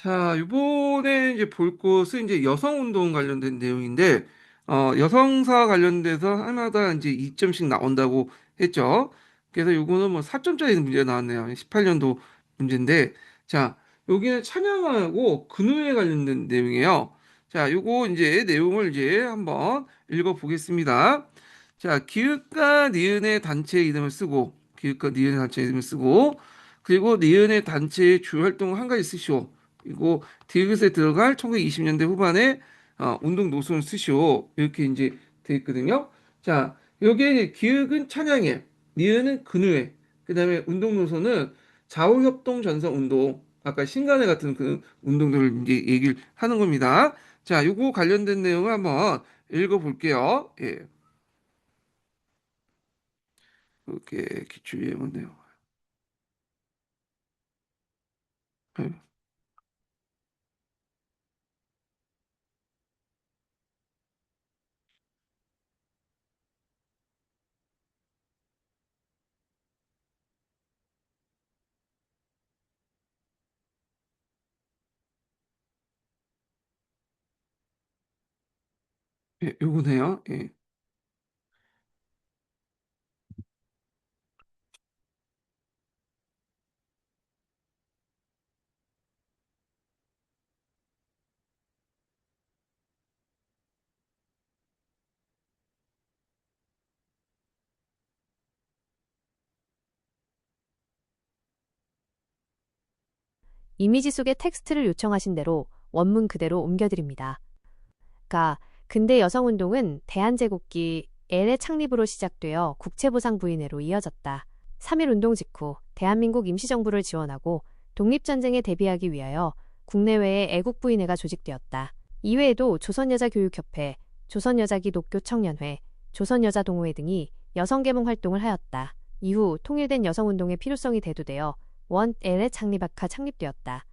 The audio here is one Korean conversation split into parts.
자, 이번에 이제 볼 것은 이제 여성 운동 관련된 내용인데, 여성사 관련돼서 하나당 이제 2점씩 나온다고 했죠. 그래서 요거는 뭐 4점짜리 문제 나왔네요. 18년도 문제인데, 자, 여기는 찬양하고 근호에 관련된 내용이에요. 자, 요거 이제 내용을 이제 한번 읽어보겠습니다. 자, 기읍과 니은의 단체 이름을 쓰고, 기읍과 니은의 단체 이름을 쓰고, 그리고 니은의 단체의 주요 활동을 한 가지 쓰시오. 그리고 디귿에 들어갈 1920년대 후반에 운동 노선을 쓰시오. 이렇게 이제 돼 있거든요. 자, 여기에 기획은 찬양회, 니은은 근후회, 그다음에 운동 노선은 좌우협동 전선 운동, 아까 신간회 같은 그 운동들을 이제 얘기를 하는 겁니다. 자, 요거 관련된 내용을 한번 읽어볼게요. 예, 이렇게 기출예문 내용. 예, 요거네요. 예, 이미지 속의 텍스트를 요청하신 대로 원문 그대로 옮겨드립니다. 가, 근대 여성운동은 대한제국기 L의 창립으로 시작되어 국채보상부인회로 이어졌다. 3.1운동 직후 대한민국 임시정부를 지원하고 독립전쟁에 대비하기 위하여 국내외에 애국부인회가 조직되었다. 이외에도 조선여자교육협회, 조선여자기독교청년회, 조선여자동호회 등이 여성계몽 활동을 하였다. 이후 통일된 여성운동의 필요성이 대두되어 원 L의 창립학화 창립되었다.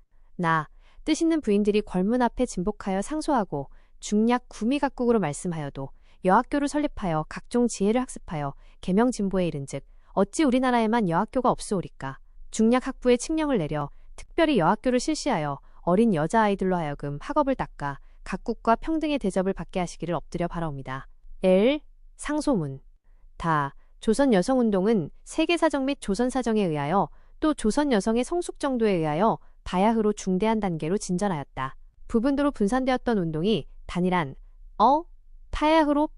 뜻 있는 부인들이 궐문 앞에 진복하여 상소하고 중략 구미각국으로 말씀하여도 여학교를 설립하여 각종 지혜를 학습하여 계명 진보에 이른즉 어찌 우리나라에만 여학교가 없으오리까. 중략 학부에 칙령을 내려 특별히 여학교를 실시하여 어린 여자아이들로 하여금 학업을 닦아 각국과 평등의 대접을 받게 하시기를 엎드려 바라옵니다. L. 상소문. 조선 여성운동은 세계사정 및 조선사정에 의하여 또 조선 여성의 성숙 정도에 의하여 바야흐로 중대한 단계로 진전하였다. 부분도로 분산되었던 운동이 단일한 타야흐로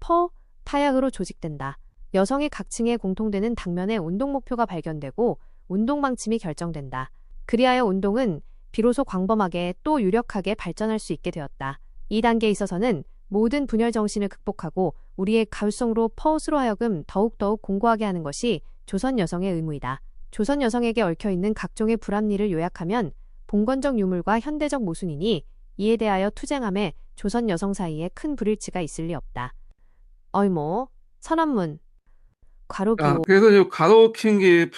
타야흐로 조직된다. 여성의 각층에 공통되는 당면의 운동 목표가 발견되고 운동 방침이 결정된다. 그리하여 운동은 비로소 광범하게 또 유력하게 발전할 수 있게 되었다. 이 단계에 있어서는 모든 분열 정신을 극복하고 우리의 가율성으로 퍼웃으로 하여금 더욱더욱 공고하게 하는 것이 조선 여성의 의무이다. 조선 여성에게 얽혀있는 각종의 불합리를 요약하면 봉건적 유물과 현대적 모순이니 이에 대하여 투쟁함에 조선 여성 사이에 큰 불일치가 있을 리 없다. 선언문, 괄호기호. 그래서 이 가로킨 게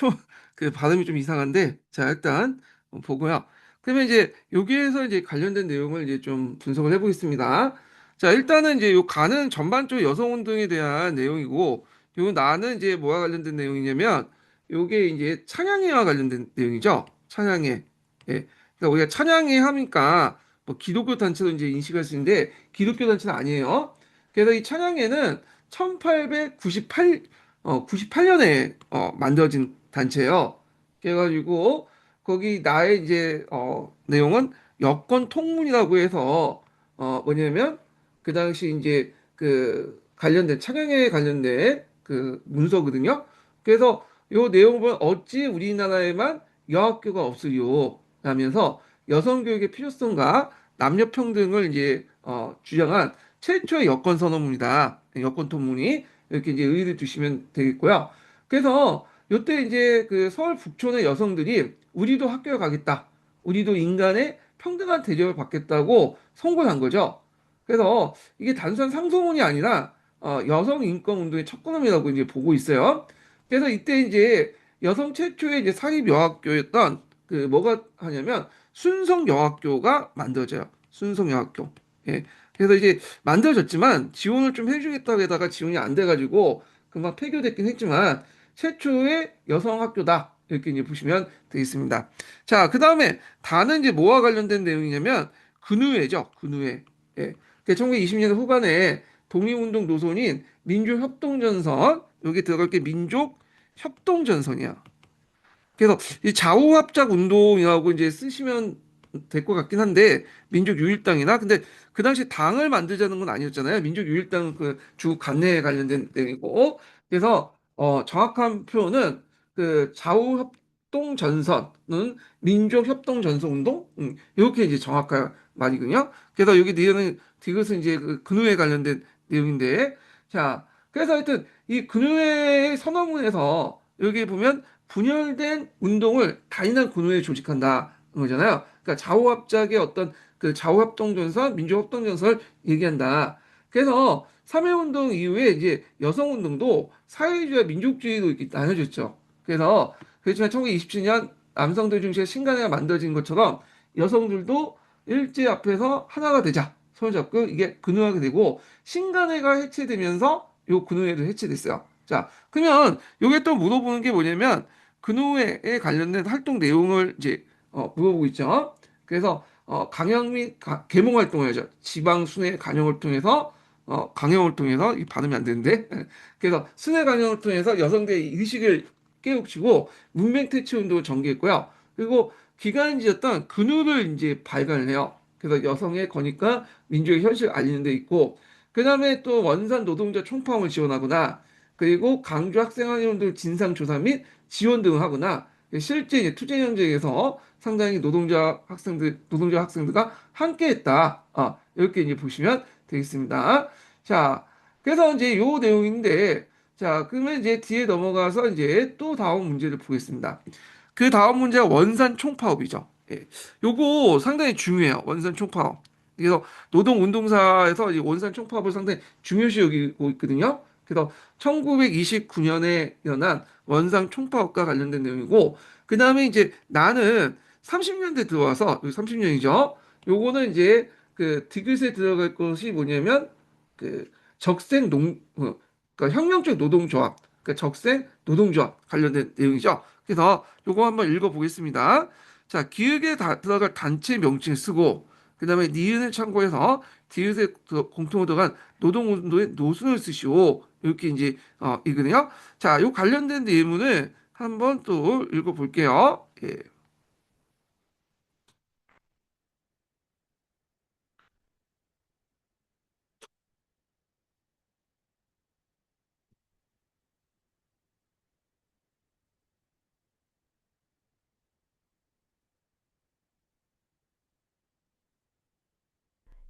그 발음이 좀 이상한데, 자, 일단 보고요. 그러면 이제 여기에서 이제 관련된 내용을 이제 좀 분석을 해보겠습니다. 자, 일단은 이제 요 가는 전반적으로 여성 운동에 대한 내용이고, 요 나는 이제 뭐와 관련된 내용이냐면, 요게 이제 찬양회와 관련된 내용이죠. 찬양회. 예. 그러니까 우리가 찬양회 하니까 뭐 기독교 단체로 이제 인식할 수 있는데, 기독교 단체는 아니에요. 그래서 이 찬양회는 1898년에 만들어진 단체예요. 그래가지고 거기 나의 이제 내용은 여권 통문이라고 해서 뭐냐면 그 당시 이제 그 관련된 차량에 관련된 그 문서거든요. 그래서 요 내용을 보면 어찌 우리나라에만 여학교가 없으리요 라면서 여성 교육의 필요성과 남녀 평등을 이제 주장한 최초의 여권 선언문이다. 여권 통문이 이렇게 이제 의의를 두시면 되겠고요. 그래서 요때 이제 그 서울 북촌의 여성들이 우리도 학교에 가겠다. 우리도 인간의 평등한 대접을 받겠다고 선고를 한 거죠. 그래서 이게 단순한 상소문이 아니라 여성 인권 운동의 첫 걸음이라고 이제 보고 있어요. 그래서 이때 이제 여성 최초의 이제 사립 여학교였던 그 뭐가 하냐면 순성 여학교가 만들어져요. 순성 여학교. 예. 그래서 이제 만들어졌지만 지원을 좀 해주겠다고 해다가 지원이 안 돼가지고 금방 폐교됐긴 했지만 최초의 여성 학교다. 이렇게 이제 보시면 되겠습니다. 자, 그 다음에 다는 이제 뭐와 관련된 내용이냐면 근우회죠. 근우회. 예. 1920년대 후반에 독립운동 노선인 민족협동전선, 여기 들어갈 게 민족협동전선이야. 그래서 이 좌우합작 운동이라고 이제 쓰시면 될 것 같긴 한데 민족유일당이나 근데 그 당시 당을 만들자는 건 아니었잖아요. 민족유일당 그 주 관내에 관련된 내용이고 그래서 정확한 표현은 그 좌우협동전선은 민족협동전선운동 이렇게 이제 정확한 말이거든요. 그래서 여기 내용은 이것은 이제 그 근우에 관련된 내용인데 자 그래서 하여튼 이 근우의 선언문에서 여기 보면 분열된 운동을 단일한 근원에 조직한다는 거잖아요. 그러니까 좌우합작의 어떤 그 좌우합동전선, 민주합동전선을 얘기한다. 그래서 3.1운동 이후에 이제 여성운동도 사회주의와 민족주의로 이렇게 나눠졌죠. 그래서 그렇지만 1927년 남성들 중심의 신간회가 만들어진 것처럼 여성들도 일제 앞에서 하나가 되자 손을 잡고 이게 근우하게 되고 신간회가 해체되면서 요 근우회도 해체됐어요. 자, 그러면 요게 또 물어보는 게 뭐냐면 근우회에 관련된 활동 내용을 이제 물어보고 있죠. 그래서 강연 및 계몽 활동을 하죠. 지방 순회 강연을 통해서 강연을 통해서 이 발음이 안 되는데 그래서 순회 강연을 통해서 여성들의 의식을 깨우치고 문맹 퇴치 운동을 전개했고요. 그리고 기관지였던 근우를 이제 발간을 해요. 그래서 여성의 권익과 민주의 현실을 알리는 데 있고 그다음에 또 원산 노동자 총파업을 지원하거나 그리고 강주 학생활운동 진상조사 및 지원 등을 하거나 실제 이제 투쟁 현장에서 상당히 노동자 학생들과 함께했다. 이렇게 이제 보시면 되겠습니다. 자, 그래서 이제 요 내용인데, 자, 그러면 이제 뒤에 넘어가서 이제 또 다음 문제를 보겠습니다. 그 다음 문제가 원산 총파업이죠. 예. 요거 상당히 중요해요. 원산 총파업. 그래서 노동운동사에서 이 원산 총파업을 상당히 중요시 여기고 있거든요. 그래서 1929년에 일어난 원상 총파업과 관련된 내용이고, 그 다음에 이제 나는 30년대 들어와서, 30년이죠. 요거는 이제 그 디귿에 들어갈 것이 뭐냐면, 그 적생 그러니까 혁명적 노동조합, 그러니까 적생 노동조합 관련된 내용이죠. 그래서 요거 한번 읽어보겠습니다. 자, 기획에 들어갈 단체 명칭을 쓰고, 그 다음에 니은을 참고해서 디귿에 공통으로 들어간 노동운동의 노선을 쓰시오. 이렇게 이제 이거든요. 자, 요 관련된 예문을 한번 또 읽어볼게요. 예.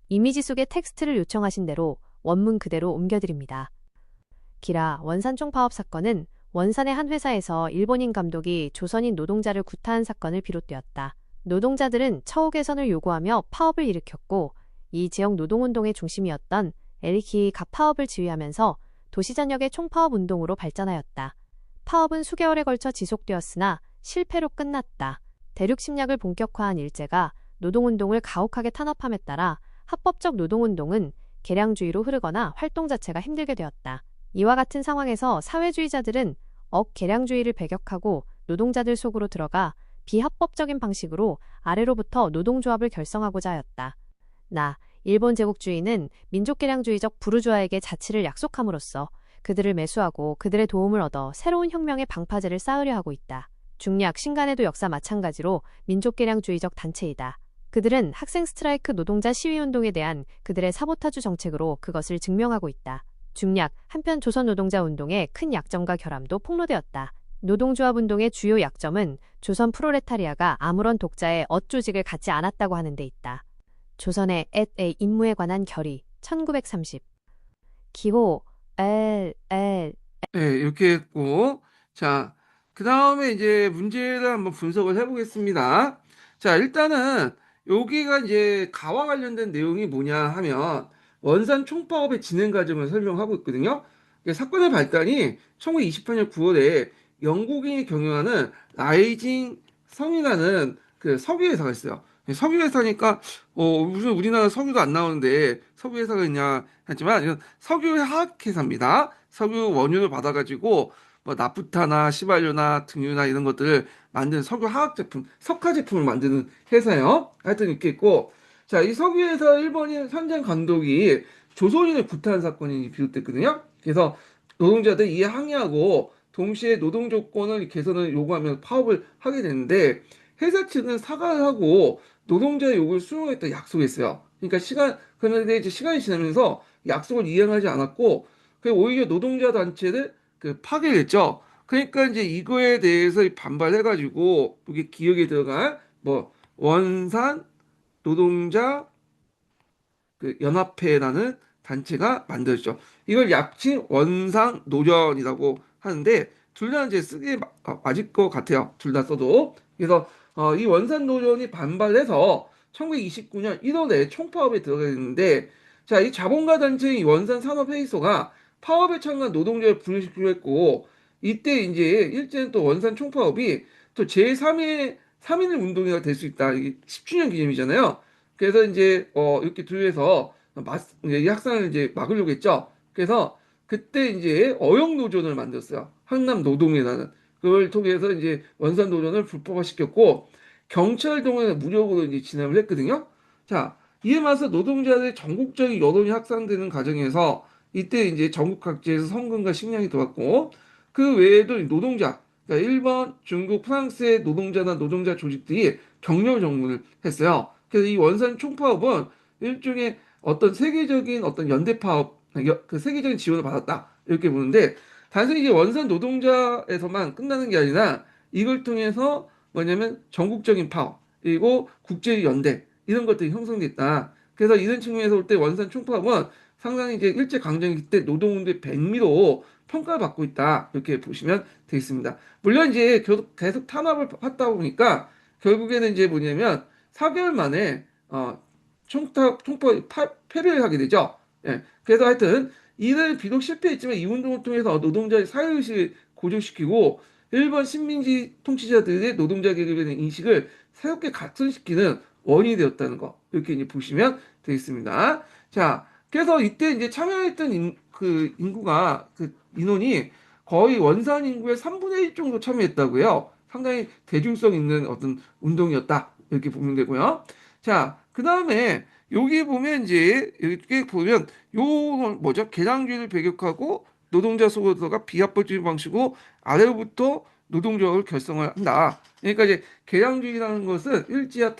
이미지 속의 텍스트를 요청하신 대로 원문 그대로 옮겨드립니다. 기라 원산총 파업 사건은 원산의 한 회사에서 일본인 감독이 조선인 노동자를 구타한 사건을 비롯되었다. 노동자들은 처우 개선을 요구하며 파업을 일으켰고 이 지역 노동운동의 중심이었던 에리키가 파업을 지휘하면서 도시 전역의 총파업 운동으로 발전하였다. 파업은 수개월에 걸쳐 지속되었으나 실패로 끝났다. 대륙 침략을 본격화한 일제가 노동운동을 가혹하게 탄압함에 따라 합법적 노동운동은 개량주의로 흐르거나 활동 자체가 힘들게 되었다. 이와 같은 상황에서 사회주의자들은 억개량주의를 배격하고 노동자들 속으로 들어가 비합법적인 방식으로 아래로부터 노동조합을 결성하고자 하였다. 일본 제국주의는 민족개량주의적 부르주아에게 자치를 약속함으로써 그들을 매수하고 그들의 도움을 얻어 새로운 혁명의 방파제를 쌓으려 하고 있다. 중략, 신간에도 역사 마찬가지로 민족개량주의적 단체이다. 그들은 학생 스트라이크 노동자 시위운동에 대한 그들의 사보타주 정책으로 그것을 증명하고 있다. 중략, 한편 조선 노동자 운동의 큰 약점과 결함도 폭로되었다. 노동조합 운동의 주요 약점은 조선 프롤레타리아가 아무런 독자의 조직을 갖지 않았다고 하는 데 있다. 조선의 의 임무에 관한 결의 1930 기호 네, 이렇게 했고, 자, 그 다음에 이제 문제를 한번 분석을 해보겠습니다. 자, 일단은 여기가 이제 가와 관련된 내용이 뭐냐 하면 원산 총파업의 진행 과정을 설명하고 있거든요. 이게 사건의 발단이 1928년 9월에 영국인이 경영하는 라이징 성이라는 그 석유 회사가 있어요. 석유 회사니까 무슨 우리나라 석유도 안 나오는데 석유 회사가 있냐 하지만 이건 석유 화학 회사입니다. 석유 원유를 받아가지고 뭐 나프타나 시발료나 등유나 이런 것들을 만드는 석유 화학 제품, 석화 제품을 만드는 회사예요. 하여튼 이렇게 있고, 자, 이 석유회사 일본인 현장 감독이 조선인을 구타한 사건이 비롯됐거든요. 그래서 노동자들이 이에 항의하고 동시에 노동 조건을 개선을 요구하면서 파업을 하게 되는데 회사 측은 사과를 하고 노동자의 요구를 수용하겠다 약속했어요. 그러니까 그런데 이제 시간이 지나면서 약속을 이행하지 않았고, 오히려 노동자 단체를 파괴를 했죠. 그러니까 이제 이거에 대해서 반발해가지고, 이게 기억에 들어갈, 뭐, 원산 노동자 연합회라는 단체가 만들어졌죠. 이걸 약칭 원상 노련이라고 하는데 둘 다 이제 쓰기 맞을 것 같아요. 둘 다 써도. 그래서 이 원산 노련이 반발해서 1929년 1월에 총파업에 들어가 있는데 자, 이 자본가 단체인 원산 산업회의소가 파업에 참가한 노동자를 불러시키로 했고 이때 이제 일제는 또 원산 총파업이 또 제3의 3.1 운동회가 될 수 있다. 이게 10주년 기념이잖아요. 그래서 이제 이렇게 두해서 이제 이 학살을 이제 막으려고 했죠. 그래서 그때 이제 어용 노조를 만들었어요. 항남 노동이라는 그걸 통해서 이제 원산 노조를 불법화시켰고 경찰 동원에 무력으로 이제 진압을 했거든요. 자, 이에 맞서 노동자들의 전국적인 여론이 확산되는 과정에서 이때 이제 전국 각지에서 성금과 식량이 들어왔고 그 외에도 노동자 그러니까 일본, 중국, 프랑스의 노동자나 노동자 조직들이 격려 정문을 했어요. 그래서 이 원산 총파업은 일종의 어떤 세계적인 어떤 연대 파업, 그 세계적인 지원을 받았다. 이렇게 보는데, 단순히 이게 원산 노동자에서만 끝나는 게 아니라 이걸 통해서 뭐냐면 전국적인 파업, 그리고 국제 연대, 이런 것들이 형성됐다. 그래서 이런 측면에서 볼 때 원산 총파업은 상당히 이제 일제 강점기 때 노동운동의 백미로 평가를 받고 있다. 이렇게 보시면 되겠습니다. 물론 이제 계속 탄압을 받다 보니까 결국에는 이제 뭐냐면 4개월 만에 총파 패배를 하게 되죠. 예. 그래서 하여튼 이를 비록 실패했지만 이 운동을 통해서 노동자의 사회의식을 고조시키고 일본 식민지 통치자들의 노동자 계급에 대한 인식을 새롭게 각성시키는 원인이 되었다는 거 이렇게 이제 보시면 되겠습니다. 자, 그래서 이때 이제 참여했던 인구가 인원이 거의 원산 인구의 3분의 1 정도 참여했다고요. 상당히 대중성 있는 어떤 운동이었다. 이렇게 보면 되고요. 자, 그 다음에 여기 보면 이제 이렇게 보면 요 뭐죠? 계량주의를 배격하고 노동자 소거가 비합법적인 방식으로 아래로부터 노동조합을 결성을 한다. 그러니까 이제 계량주의라는 것은 그러니까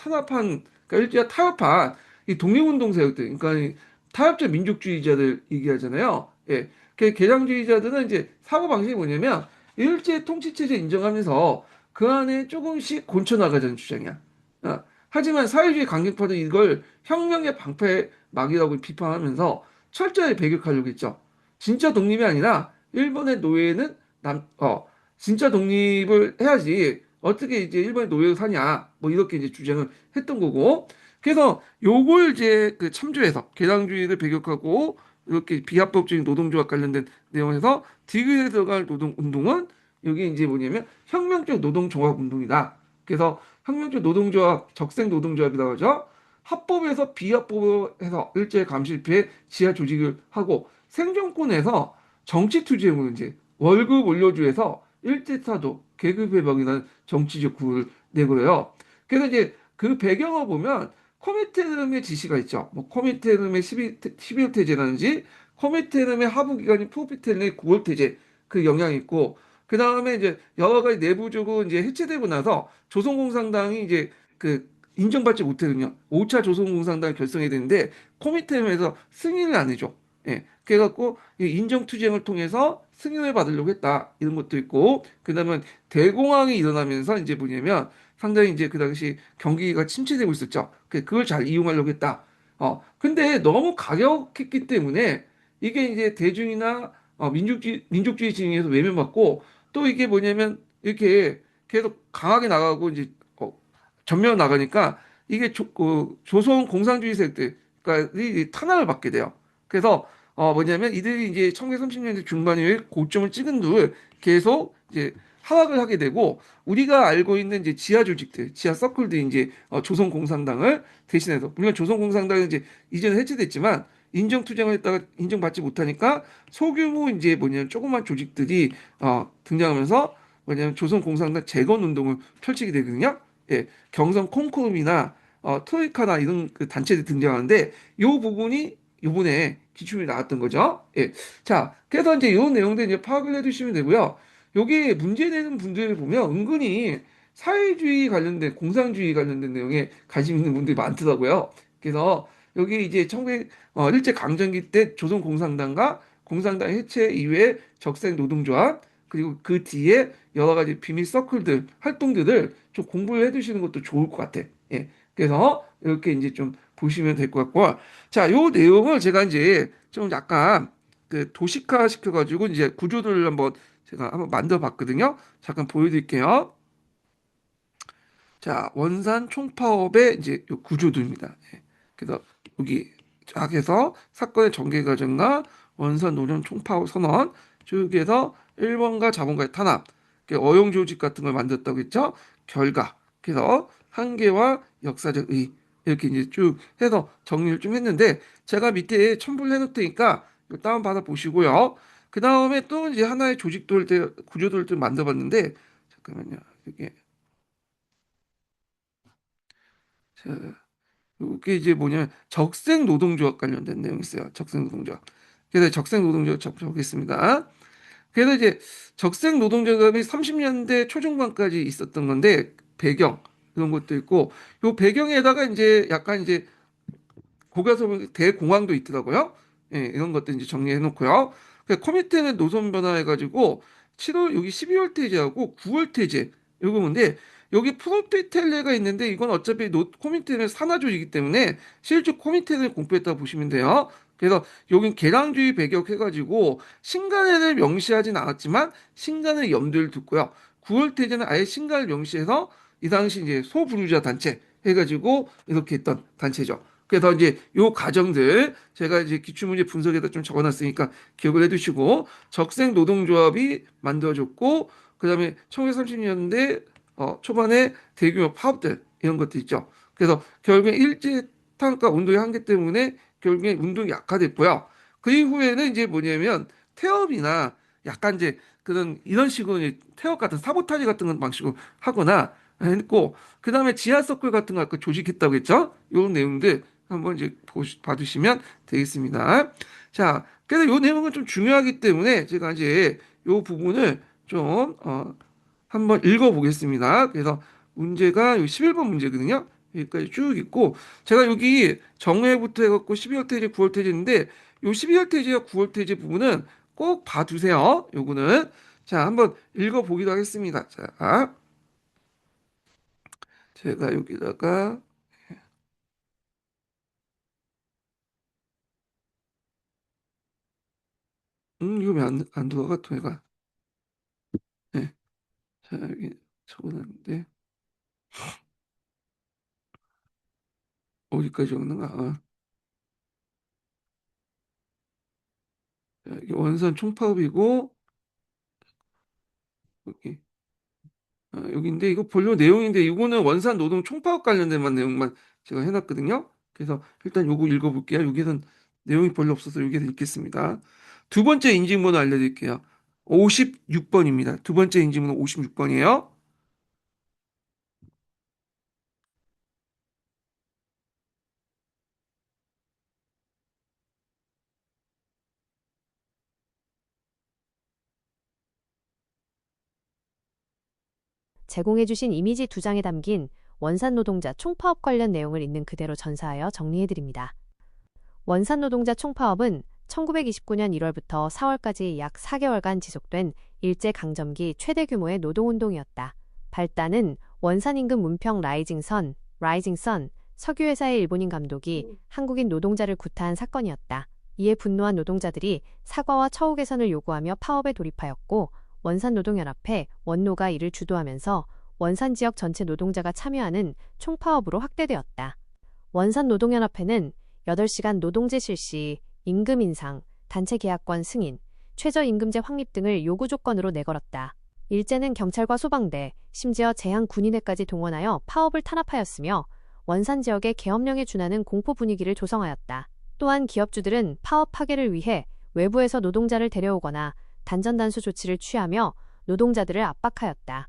일제와 타협한 이 독립운동 세력들, 그러니까 이 타협적 민족주의자들 얘기하잖아요. 예, 그 계량주의자들은 이제 사고 방식이 뭐냐면 일제 통치체제 인정하면서 그 안에 조금씩 곤쳐 나가자는 주장이야. 하지만 사회주의 강경파도 이걸 혁명의 방패막이라고 비판하면서 철저히 배격하려고 했죠. 진짜 독립이 아니라 일본의 노예는 진짜 독립을 해야지 어떻게 이제 일본의 노예로 사냐 뭐 이렇게 이제 주장을 했던 거고 그래서 요걸 이제 참조해서 계량주의를 배격하고 이렇게 비합법적인 노동조합 관련된 내용에서 디귿에 들어갈 노동 운동은 여기 이제 뭐냐면 혁명적 노동종합 운동이다. 그래서 혁명적 노동조합, 적색 노동조합이라고 하죠. 합법에서 비합법에서 일제 감시패 지하 조직을 하고 생존권에서 정치 투쟁으로 이제 월급 올려주에서 일제 사도 계급 회복이라는 정치적 구호를 내고요. 그래서 이제 그 배경을 보면 코미테름의 지시가 있죠. 뭐 코미테름의 12월 태제라든지 코미테름의 하부 기관인 프로피테름의 9월 태제 그 영향이 있고 그 다음에 이제 여러 가지 내부적으로 이제 해체되고 나서 조선공산당이 이제 인정받지 못했거든요. 5차 조선공산당을 결성해야 되는데 코미테름에서 승인을 안 해줘. 예. 그래갖고 이 인정투쟁을 통해서 승인을 받으려고 했다. 이런 것도 있고 그다음에 대공황이 일어나면서 이제 뭐냐면 상당히 이제 그 당시 경기가 침체되고 있었죠. 그걸 잘 이용하려고 했다. 근데 너무 가격했기 때문에 이게 이제 대중이나 민족주의 진영에서 외면받고 또 이게 뭐냐면 이렇게 계속 강하게 나가고 이제 전면 나가니까 이게 조선 공산주의 세력들이 탄압을 받게 돼요. 그래서 뭐냐면 이들이 이제 1930년대 중반 이후에 고점을 찍은 뒤 계속 이제 하락을 하게 되고 우리가 알고 있는 이제 지하 조직들, 지하 서클들이 이제 조선 공산당을 대신해서 물론 조선 공산당은 이제 이제는 해체됐지만 인정 투쟁을 했다가 인정받지 못하니까 소규모 이제 뭐냐면 조그만 조직들이 등장하면서 뭐냐면 조선공산당 재건 운동을 펼치게 되거든요. 예, 경성 콩쿠름이나 트로이카나 이런 그 단체들이 등장하는데 요 부분이 요번에 기출이 나왔던 거죠. 예. 자, 그래서 이제 요 내용들 이제 파악을 해두시면 되고요. 여기 문제되는 분들을 보면 은근히 사회주의 관련된 공산주의 관련된 내용에 관심 있는 분들이 많더라고요. 그래서 여기 이제 일제 강점기 때 조선공산당과 공산당 해체 이후에 적색 노동조합 그리고 그 뒤에 여러 가지 비밀 서클들 활동들을 좀 공부를 해두시는 것도 좋을 것 같아. 예. 그래서 이렇게 이제 좀 보시면 될 것 같고, 자, 요 내용을 제가 이제 좀 약간 그 도식화 시켜가지고 이제 구조들을 제가 한번 만들어 봤거든요. 잠깐 보여드릴게요. 자, 원산 총파업의 이제 요 구조도입니다. 예. 그래서 여기 쫙 해서 사건의 전개 과정과 원산 노령 총파업 선언 쭉 해서 일본과 자본가의 탄압, 어용 조직 같은 걸 만들었다고 했죠. 결과. 그래서 한계와 역사적 의 이렇게 이제 쭉 해서 정리를 좀 했는데 제가 밑에 첨부를 해놓을 테니까 이거 다운받아 보시고요. 그 다음에 또 이제 하나의 구조도를 좀 만들어봤는데 잠깐만요. 이게 이게 이제 뭐냐면 적색 노동조합 관련된 내용이 있어요. 적색 노동조합. 그래서 적색 노동조합 접속하겠습니다. 그래서 이제 적색 노동조합이 30년대 초중반까지 있었던 건데 배경 이런 것도 있고 요 배경에다가 이제 약간 이제 고가서 대공황도 있더라고요. 예, 이런 것들 이제 정리해 놓고요. 커미티는 노선 변화해가지고 7월 여기 12월 퇴제하고 9월 퇴제 요거 뭔데 여기 프로테텔레가 있는데 이건 어차피 코미테는 산하조이기 때문에 실제 코미테를 공부했다 보시면 돼요. 그래서 여긴 계량주의 배격해가지고 신간을 명시하진 않았지만 신간의 염두를 두고요. 9월 퇴제는 아예 신간을 명시해서 이 당시 이제 소부르주아 단체 해가지고 이렇게 했던 단체죠. 그래서 이제 요 과정들 제가 이제 기출문제 분석에다 좀 적어놨으니까 기억을 해두시고 적색 노동조합이 만들어졌고 그다음에 1930년대 초반에 대규모 파업들 이런 것도 있죠. 그래서 결국에 일제 탄압과 운동의 한계 때문에 결국에 운동이 약화됐고요. 그 이후에는 이제 뭐냐면 태업이나 약간 이제 그런 이런 식으로 이제 태업 같은 사보타지 같은 방식으로 하거나 했고 그다음에 지하 서클 같은 거 아까 조직했다고 했죠. 이런 내용들 한번 이제 봐주시면 되겠습니다. 자, 그래서 이 내용은 좀 중요하기 때문에 제가 이제 이 부분을 좀 한번 읽어보겠습니다. 그래서 문제가 여기 11번 문제거든요. 여기까지 쭉 있고 제가 여기 정회부터 해갖고 12월 태제, 9월 태제인데 요 12월 태제와 9월 태제 부분은 꼭 봐두세요. 요거는 자 한번 읽어보기로 하겠습니다. 자, 제가 여기다가 이거 왜 안 들어가 또 얘가 네. 자 여기 적어놨는데 어디까지 적는가? 자, 이게 원산 총파업이고 여기 여기인데 이거 본료 내용인데 이거는 원산 노동 총파업 관련된 내용만 제가 해놨거든요. 그래서 일단 요거 읽어볼게요. 여기는 내용이 별로 없어서 여기서 읽겠습니다. 두 번째 인증번호 알려드릴게요. 56번입니다. 두 번째 인증번호 56번이에요. 제공해주신 이미지 2장에 담긴 원산 노동자 총파업 관련 내용을 있는 그대로 전사하여 정리해드립니다. 원산 노동자 총파업은 1929년 1월부터 4월까지 약 4개월간 지속된 일제강점기 최대 규모의 노동운동이었다. 발단은 원산 인근 문평 라이징선, 석유회사의 일본인 감독이 한국인 노동자를 구타한 사건이었다. 이에 분노한 노동자들이 사과와 처우 개선을 요구하며 파업에 돌입하였고 원산노동연합회 원노가 이를 주도하면서 원산 지역 전체 노동자가 참여하는 총파업으로 확대되었다. 원산노동연합회는 8시간 노동제 실시, 임금 인상, 단체 계약권 승인, 최저임금제 확립 등을 요구 조건으로 내걸었다. 일제는 경찰과 소방대, 심지어 제향군인회까지 동원하여 파업을 탄압하였으며 원산 지역의 계엄령에 준하는 공포 분위기를 조성하였다. 또한 기업주들은 파업 파괴를 위해 외부에서 노동자를 데려오거나 단전단수 조치를 취하며 노동자들을 압박하였다.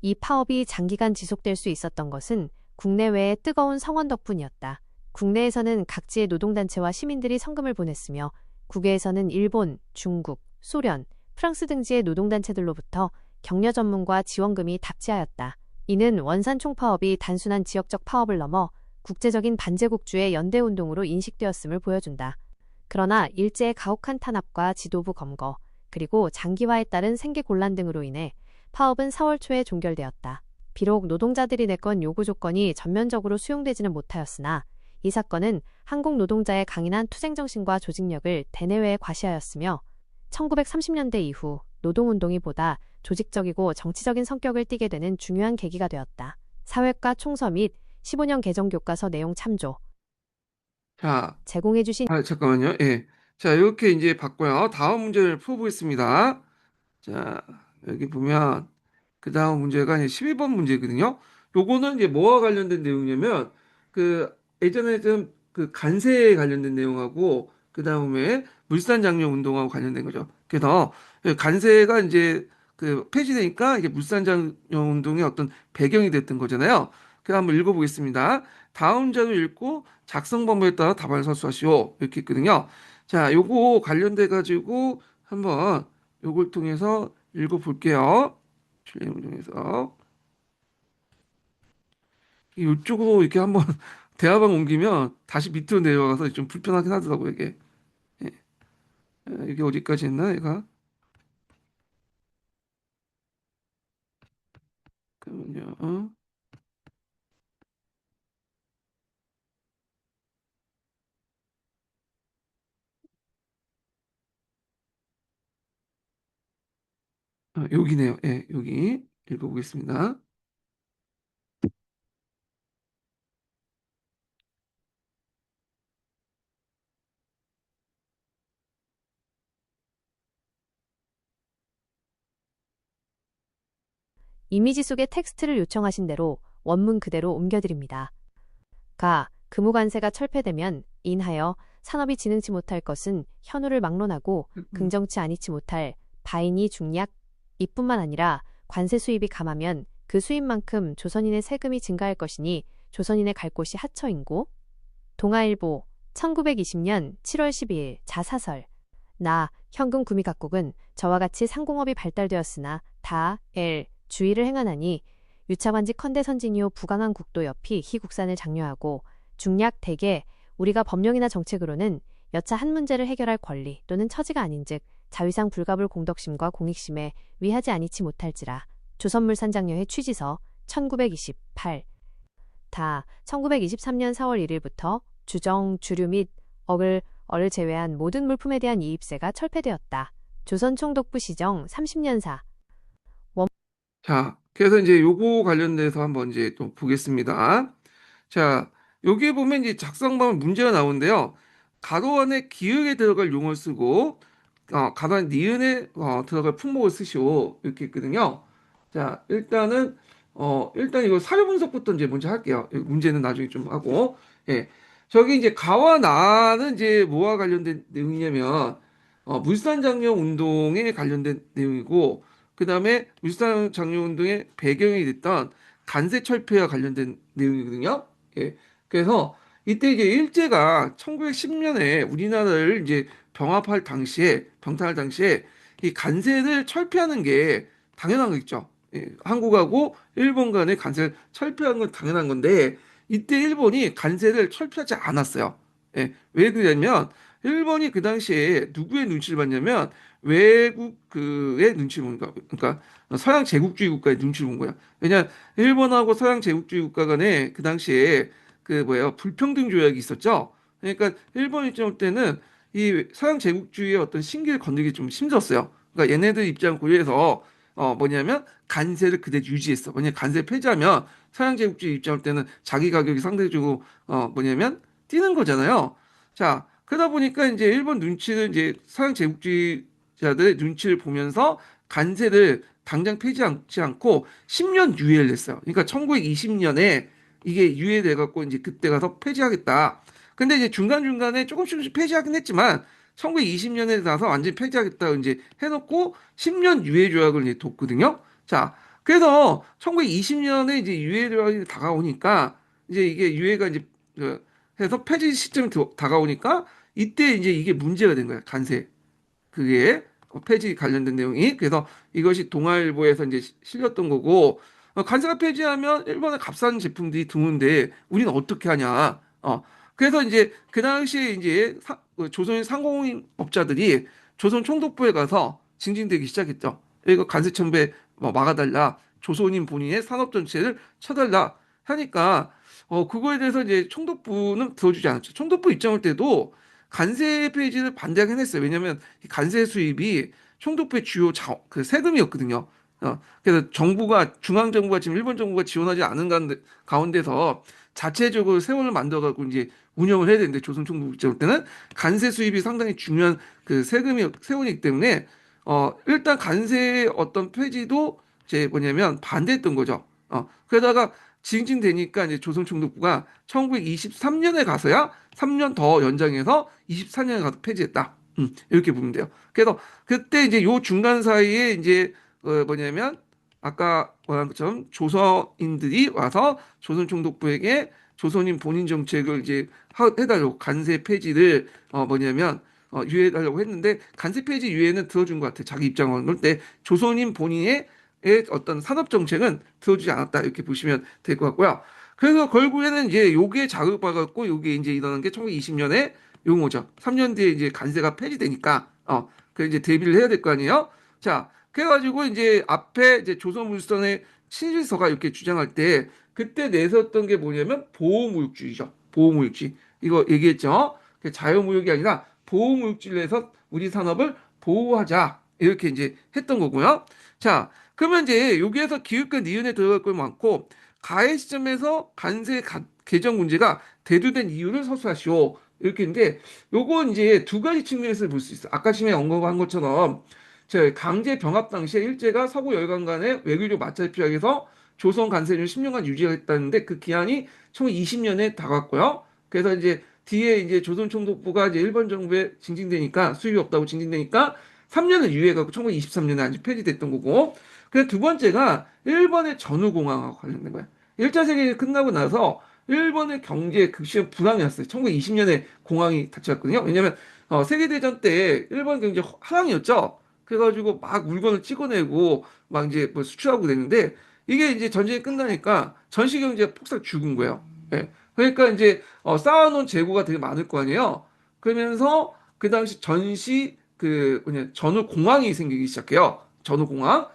이 파업이 장기간 지속될 수 있었던 것은 국내외의 뜨거운 성원 덕분이었다. 국내에서는 각지의 노동단체와 시민들이 성금을 보냈으며 국외에서는 일본, 중국, 소련, 프랑스 등지의 노동단체들로부터 격려 전문과 지원금이 답지하였다. 이는 원산 총파업이 단순한 지역적 파업을 넘어 국제적인 반제국주의 연대운동으로 인식되었음을 보여준다. 그러나 일제의 가혹한 탄압과 지도부 검거, 그리고 장기화에 따른 생계 곤란 등으로 인해 파업은 4월 초에 종결되었다. 비록 노동자들이 내건 요구 조건이 전면적으로 수용되지는 못하였으나 이 사건은 한국 노동자의 강인한 투쟁정신과 조직력을 대내외에 과시하였으며 1930년대 이후 노동운동이 보다 조직적이고 정치적인 성격을 띠게 되는 중요한 계기가 되었다. 사회과 총서 및 15년 개정교과서 내용 참조. 자, 제공해주신 잠깐만요. 예. 자, 이렇게 이제 봤고요. 다음 문제를 풀어보겠습니다. 자, 여기 보면 그 다음 문제가 이제 12번 문제거든요. 요거는 이제 뭐와 관련된 내용이냐면 그 예전에 좀 그 간세에 관련된 내용하고 그 다음에 물산장려 운동하고 관련된 거죠. 그래서 그 간세가 이제 그 폐지되니까 이게 물산장려 운동의 어떤 배경이 됐던 거잖아요. 그래서 한번 읽어보겠습니다. 다음 자료 읽고 작성 방법에 따라 답안을 서술하시오. 이렇게 있거든요. 자, 요거 관련돼 가지고 한번 요걸 통해서 읽어볼게요. 출력을 통해서 이쪽으로 이렇게 한번 대화방 옮기면 다시 밑으로 내려가서 좀 불편하긴 하더라고요, 이게. 예. 이게 어디까지 했나, 얘가? 그러면요. 여기네요. 예, 여기 읽어보겠습니다. 이미지 속의 텍스트를 요청하신 대로 원문 그대로 옮겨드립니다. 금우관세가 철폐되면 인하여 산업이 진흥치 못할 것은 현우를 막론하고 긍정치 아니치 못할 바인이 중약 이뿐만 아니라 관세 수입이 감하면 그 수입만큼 조선인의 세금이 증가할 것이니 조선인의 갈 곳이 하처인고. 동아일보 1920년 7월 12일 자사설. 현금 구미 각국은 저와 같이 상공업이 발달되었으나 주의를 행하나니 유차관지 컨대 선진이요 부강한 국도 옆이 희국산을 장려하고 중약 대개 우리가 법령이나 정책으로는 여차 한 문제를 해결할 권리 또는 처지가 아닌즉 자위상 불가불 공덕심과 공익심에 위하지 아니치 못할지라. 조선물산장려회 취지서 1928. 1923년 4월 1일부터 주정, 주류 및 어를 제외한 모든 물품에 대한 이입세가 철폐되었다. 조선총독부 시정 30년사. 자, 그래서 이제 요거 관련돼서 한번 이제 또 보겠습니다. 자, 여기에 보면 이제 작성방은 문제가 나오는데요. 가로 안에 기역에 들어갈 용어를 쓰고, 가로 안 니은에 들어갈 품목을 쓰시오. 이렇게 있거든요. 자, 일단 이거 사료 분석부터 이제 먼저 할게요. 이 문제는 나중에 좀 하고. 예. 저기 이제 가와 나는 이제 뭐와 관련된 내용이냐면, 물산장려 운동에 관련된 내용이고, 그 다음에 물산장려 운동의 배경이 됐던 간세철폐와 관련된 내용이거든요. 예. 그래서 이때 이제 일제가 1910년에 우리나라를 이제 병합할 당시에 이 간세를 철폐하는 게 당연한 거 있죠. 예. 한국하고 일본 간의 간세를 철폐하는 건 당연한 건데 이때 일본이 간세를 철폐하지 않았어요. 예. 왜 그러냐면 일본이 그 당시에 누구의 눈치를 봤냐면 외국 그의 눈치를 본 거야. 그러니까 서양 제국주의 국가의 눈치를 본 거야. 왜냐 일본하고 서양 제국주의 국가 간에 그 당시에 그 뭐예요 불평등 조약이 있었죠. 그러니까 일본 입장 때는 이 서양 제국주의의 어떤 신기를 건드리기 좀 힘들었어요. 그러니까 얘네들 입장 고려해서 뭐냐면 간세를 그대로 유지했어. 왜냐 간세 폐지하면 서양 제국주의 입장 때는 자기 가격이 상대적으로 뭐냐면 뛰는 거잖아요. 자 그러다 보니까 이제 일본 눈치를 이제 서양 제국주의자들의 눈치를 보면서 간세를 당장 폐지하지 않고 10년 유예를 했어요. 그러니까 1920년에 이게 유예돼 갖고 이제 그때 가서 폐지하겠다. 근데 이제 중간중간에 조금씩 폐지하긴 했지만 1920년에 나서 완전히 폐지하겠다고 이제 해놓고 10년 유예 조약을 이제 뒀거든요. 자, 그래서 1920년에 이제 유예 조약이 다가오니까 이제 이게 유예가 이제 해서 폐지 시점이 다가오니까 이때 이제 이게 문제가 된 거야. 간세. 그게 폐지 관련된 내용이. 그래서 이것이 동아일보에서 이제 실렸던 거고, 관세가 폐지하면 일본의 값싼 제품들이 드문데 우리는 어떻게 하냐. 그래서 이제 그 당시에 이제 조선의 상공업자들이 조선 총독부에 가서 징징대기 시작했죠. 이거 관세 첨부에 뭐 막아달라. 조선인 본인의 산업 전체를 쳐달라 하니까 그거에 대해서 이제 총독부는 들어주지 않았죠. 총독부 입장일 때도 관세 폐지를 반대하긴 했어요. 왜냐하면 이 관세 수입이 총독부의 주요 그 세금이었거든요. 그래서 중앙 정부가 지금 일본 정부가 지원하지 않은 가운데서 자체적으로 세원을 만들어갖고 이제 운영을 해야 되는데 조선 총독부 입장 때는 관세 수입이 상당히 중요한 그 세원이기 때문에 일단 관세 어떤 폐지도 이제 뭐냐면 반대했던 거죠. 그러다가 징징대니까 이제 조선 총독부가 1923년에 가서야 3년 더 연장해서 24년에 가서 폐지했다. 이렇게 보면 돼요. 그래서 그때 이제 요 중간 사이에 이제 뭐냐면 아까 말한 것처럼 조선인들이 와서 조선 총독부에게 조선인 본인 정책을 이제 해달라고 관세 폐지를 뭐냐면 유예해달라고 했는데 관세 폐지 유예는 들어준 것 같아. 자기 입장을 볼 때 조선인 본인의 어떤 산업 정책은 들어주지 않았다 이렇게 보시면 될 것 같고요. 그래서 결국에는 이제 요게 자극받았고 요게 이제 일어난 게 1920년에 용어죠. 3년 뒤에 이제 관세가 폐지되니까 그 이제 대비를 해야 될 거 아니에요. 자, 그래가지고 이제 앞에 이제 조선물산의 친일서가 이렇게 주장할 때 그때 내세웠던 게 뭐냐면 보호무역주의죠. 보호무역주의 이거 얘기했죠. 자유무역이 아니라 보호무역주의를 해서 우리 산업을 보호하자 이렇게 이제 했던 거고요. 자, 그러면 이제 여기에서 기획과 니은에 들어갈 걸 많고 가해 시점에서 개정 문제가 대두된 이유를 서술하시오. 이렇게 있는데 요건 이제 두 가지 측면에서 볼 수 있어. 아까 전에 언급한 것처럼 강제 병합 당시에 일제가 서구 열강 간의 외교적 마찰 피하기 위해서 조선 간세를 10년간 유지했다는데 그 기한이 총 20년에 다갔고요. 그래서 이제 뒤에 이제 조선 총독부가 이제 일본 정부에 징징대니까 수입이 없다고 징징대니까 3년을 유예하고 1923년에 아직 폐지됐던 거고. 그래서 두 번째가 일본의 전후공항하고 관련된 거야. 1차 세계대전 끝나고 나서 일본의 경제 극심한 불황이 왔어요. 1920년에 공항이 닫혔거든요. 왜냐면 세계대전 때 일본 경제 하강이었죠. 그래가지고 막 물건을 찍어내고 막 이제 뭐 수출하고 됐는데 이게 이제 전쟁이 끝나니까 전시 경제가 폭삭 죽은 거예요. 예. 그러니까 이제 쌓아놓은 재고가 되게 많을 거 아니에요. 그러면서 그 당시 전시 그 뭐냐 전후 공항이 생기기 시작해요. 전후 공항.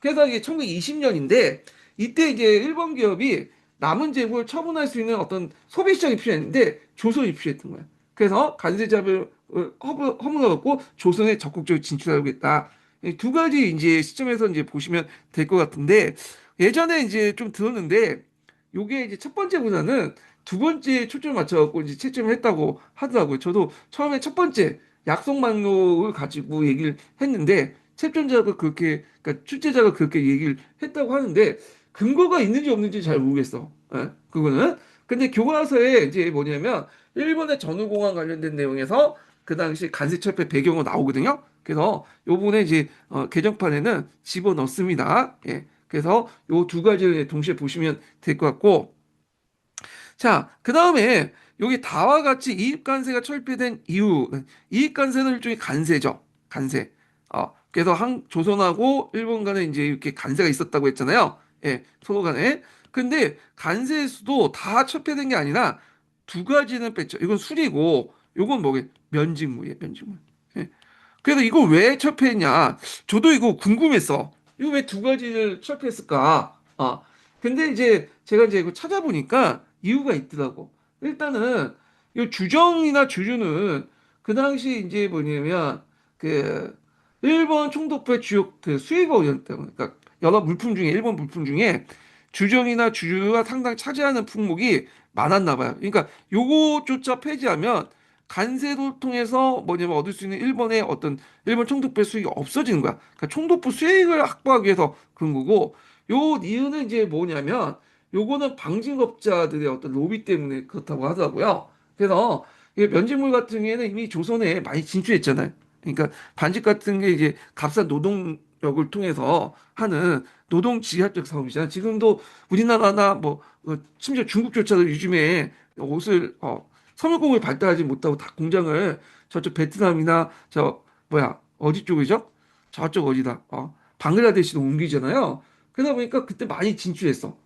그래서 이게 1920년인데 이때 이제 일본 기업이 남은 재고를 처분할 수 있는 어떤 소비 시장이 필요했는데 조선이 필요했던 거예요. 그래서 관세잡을 허물어갖고 조선에 적극적으로 진출하려고 했다. 이두 가지 이제 시점에서 이제 보시면 될 것 같은데 예전에 이제 좀 들었는데 요게 이제 첫 번째보다는 두 번째 초점을 맞춰갖고 이제 채점을 했다고 하더라고요. 저도 처음에 첫 번째 약속망록을 가지고 얘기를 했는데 채점자가 그렇게 그러니까 출제자가 그렇게 얘기를 했다고 하는데 근거가 있는지 없는지 잘 모르겠어. 예, 그거는. 근데 교과서에 이제 뭐냐면 일본의 전후공항 관련된 내용에서 그 당시 간세철폐 배경으로 나오거든요. 그래서 요번에 이제 개정판에는 집어 넣습니다. 예. 그래서 요 두 가지를 동시에 보시면 될 것 같고 자, 그 다음에 여기 다와 같이 이익관세가 철폐된 이유 이익관세는 일종의 간세죠. 간세. 그래서 조선하고 일본 간에 이제 이렇게 간세가 있었다고 했잖아요. 예, 서로 간에. 근데 간세의 수도 다 철폐된 게 아니라 두 가지는 뺐죠. 이건 수리고, 요건 뭐게? 면직무예요, 면직무. 예. 그래서 이걸 왜 철폐했냐? 저도 이거 궁금했어. 이거 왜 두 가지를 철폐했을까? 근데 이제 제가 이제 이거 찾아보니까 이유가 있더라고. 일단은 이 주정이나 주주는 그 당시 이제 뭐냐면 그 일본 총독부의 주요 그 수입원이었다. 그러니까 여러 물품 중에 일본 물품 중에 주정이나 주주가 상당히 차지하는 품목이 많았나 봐요. 그러니까 요거조차 폐지하면 간세를 통해서 뭐냐면 얻을 수 있는 일본의 어떤 일본 총독부의 수익이 없어지는 거야. 그러니까 총독부 수익을 확보하기 위해서 그런 거고 요 이유는 이제 뭐냐면 요거는 방직업자들의 어떤 로비 때문에 그렇다고 하더라고요. 그래서 이게 면직물 같은 경우에는 이미 조선에 많이 진출했잖아요. 그러니까 반직 같은 게 이제 값싼 노동력을 통해서 하는 노동 지하적 사업이잖아요. 지금도 우리나라나 뭐 심지어 중국조차도 요즘에 옷을 섬유공을 발달하지 못하고 다 공장을 저쪽 베트남이나 저 뭐야 어디 쪽이죠? 저쪽 어디다 방글라데시로 옮기잖아요. 그러다 보니까 그때 많이 진출했어.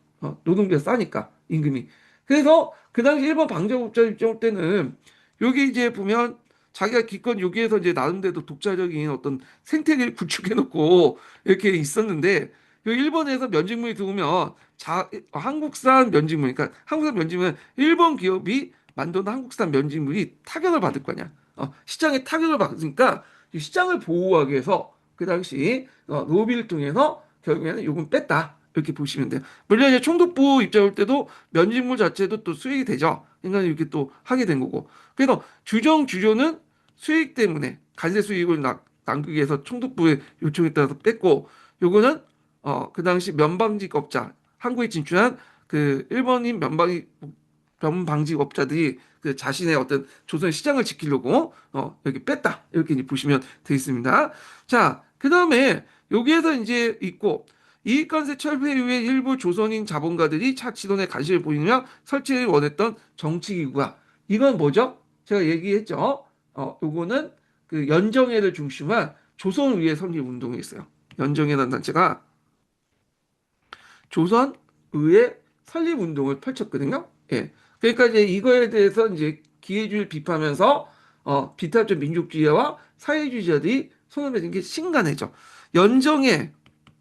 노동비가 싸니까 임금이. 그래서 그 당시 일본 방정업자 입장 때는 여기 이제 보면 자기가 기껏 여기에서 이제 나름대로 독자적인 어떤 생태계를 구축해 놓고 이렇게 있었는데 여기 일본에서 면직물이 들어오면 한국산 면직물 그러니까 한국산 면직물은 일본 기업이 만든 한국산 면직물이 타격을 받을 거냐. 시장에 타격을 받으니까 이 시장을 보호하기 위해서 그 당시 로비를 통해서 결국에는 요금 뺐다. 이렇게 보시면 돼요. 물론 이제 총독부 입장 올 때도 면직물 자체도 또 수익이 되죠. 그러니까 이렇게 또 하게 된 거고. 그래서 주조는 수익 때문에 관세 수익을 남기기 위해서 총독부의 요청에 따라서 뺐고, 요거는 그 당시 면방직업자 한국에 진출한 그 일본인 면방직업자들이 그 자신의 어떤 조선 시장을 지키려고 여기 뺐다 이렇게 이제 보시면 되겠습니다. 자, 그 다음에 여기에서 이제 있고 이익관세 철폐 이후에 일부 조선인 자본가들이 차치돈에 관심을 보이며 설치를 원했던 정치기구가 이건 뭐죠? 제가 얘기했죠. 요거는 그 연정회를 중심한 조선의회 설립 운동이 있어요. 연정회라는 단체가 조선의회 설립 운동을 펼쳤거든요. 예. 그러니까 이제 이거에 대해서 이제 기회주의를 비판하면서 비탈적 민족주의와 사회주의자들이 손을 맺은 게 신간회죠. 연정회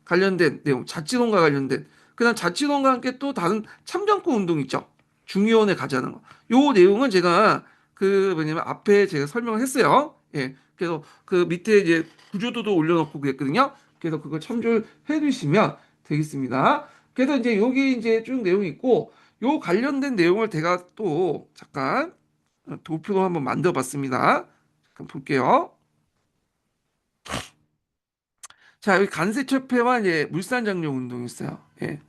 관련된 내용, 자치론과 관련된 그다음 자치론과 함께 또 다른 참정권 운동 있죠. 중의원에 가자는 거. 요 내용은 제가 그 뭐냐면 앞에 제가 설명을 했어요. 예. 그래서 그 밑에 이제 구조도도 올려놓고 그랬거든요. 그래서 그거 참조해 주시면 되겠습니다. 그래서 이제 여기 이제 쭉 내용이 있고 요 관련된 내용을 제가 또 잠깐 도표로 한번 만들어 봤습니다. 잠깐 볼게요. 자, 여기 간세철폐와 이제 물산장려 운동이 있어요. 예.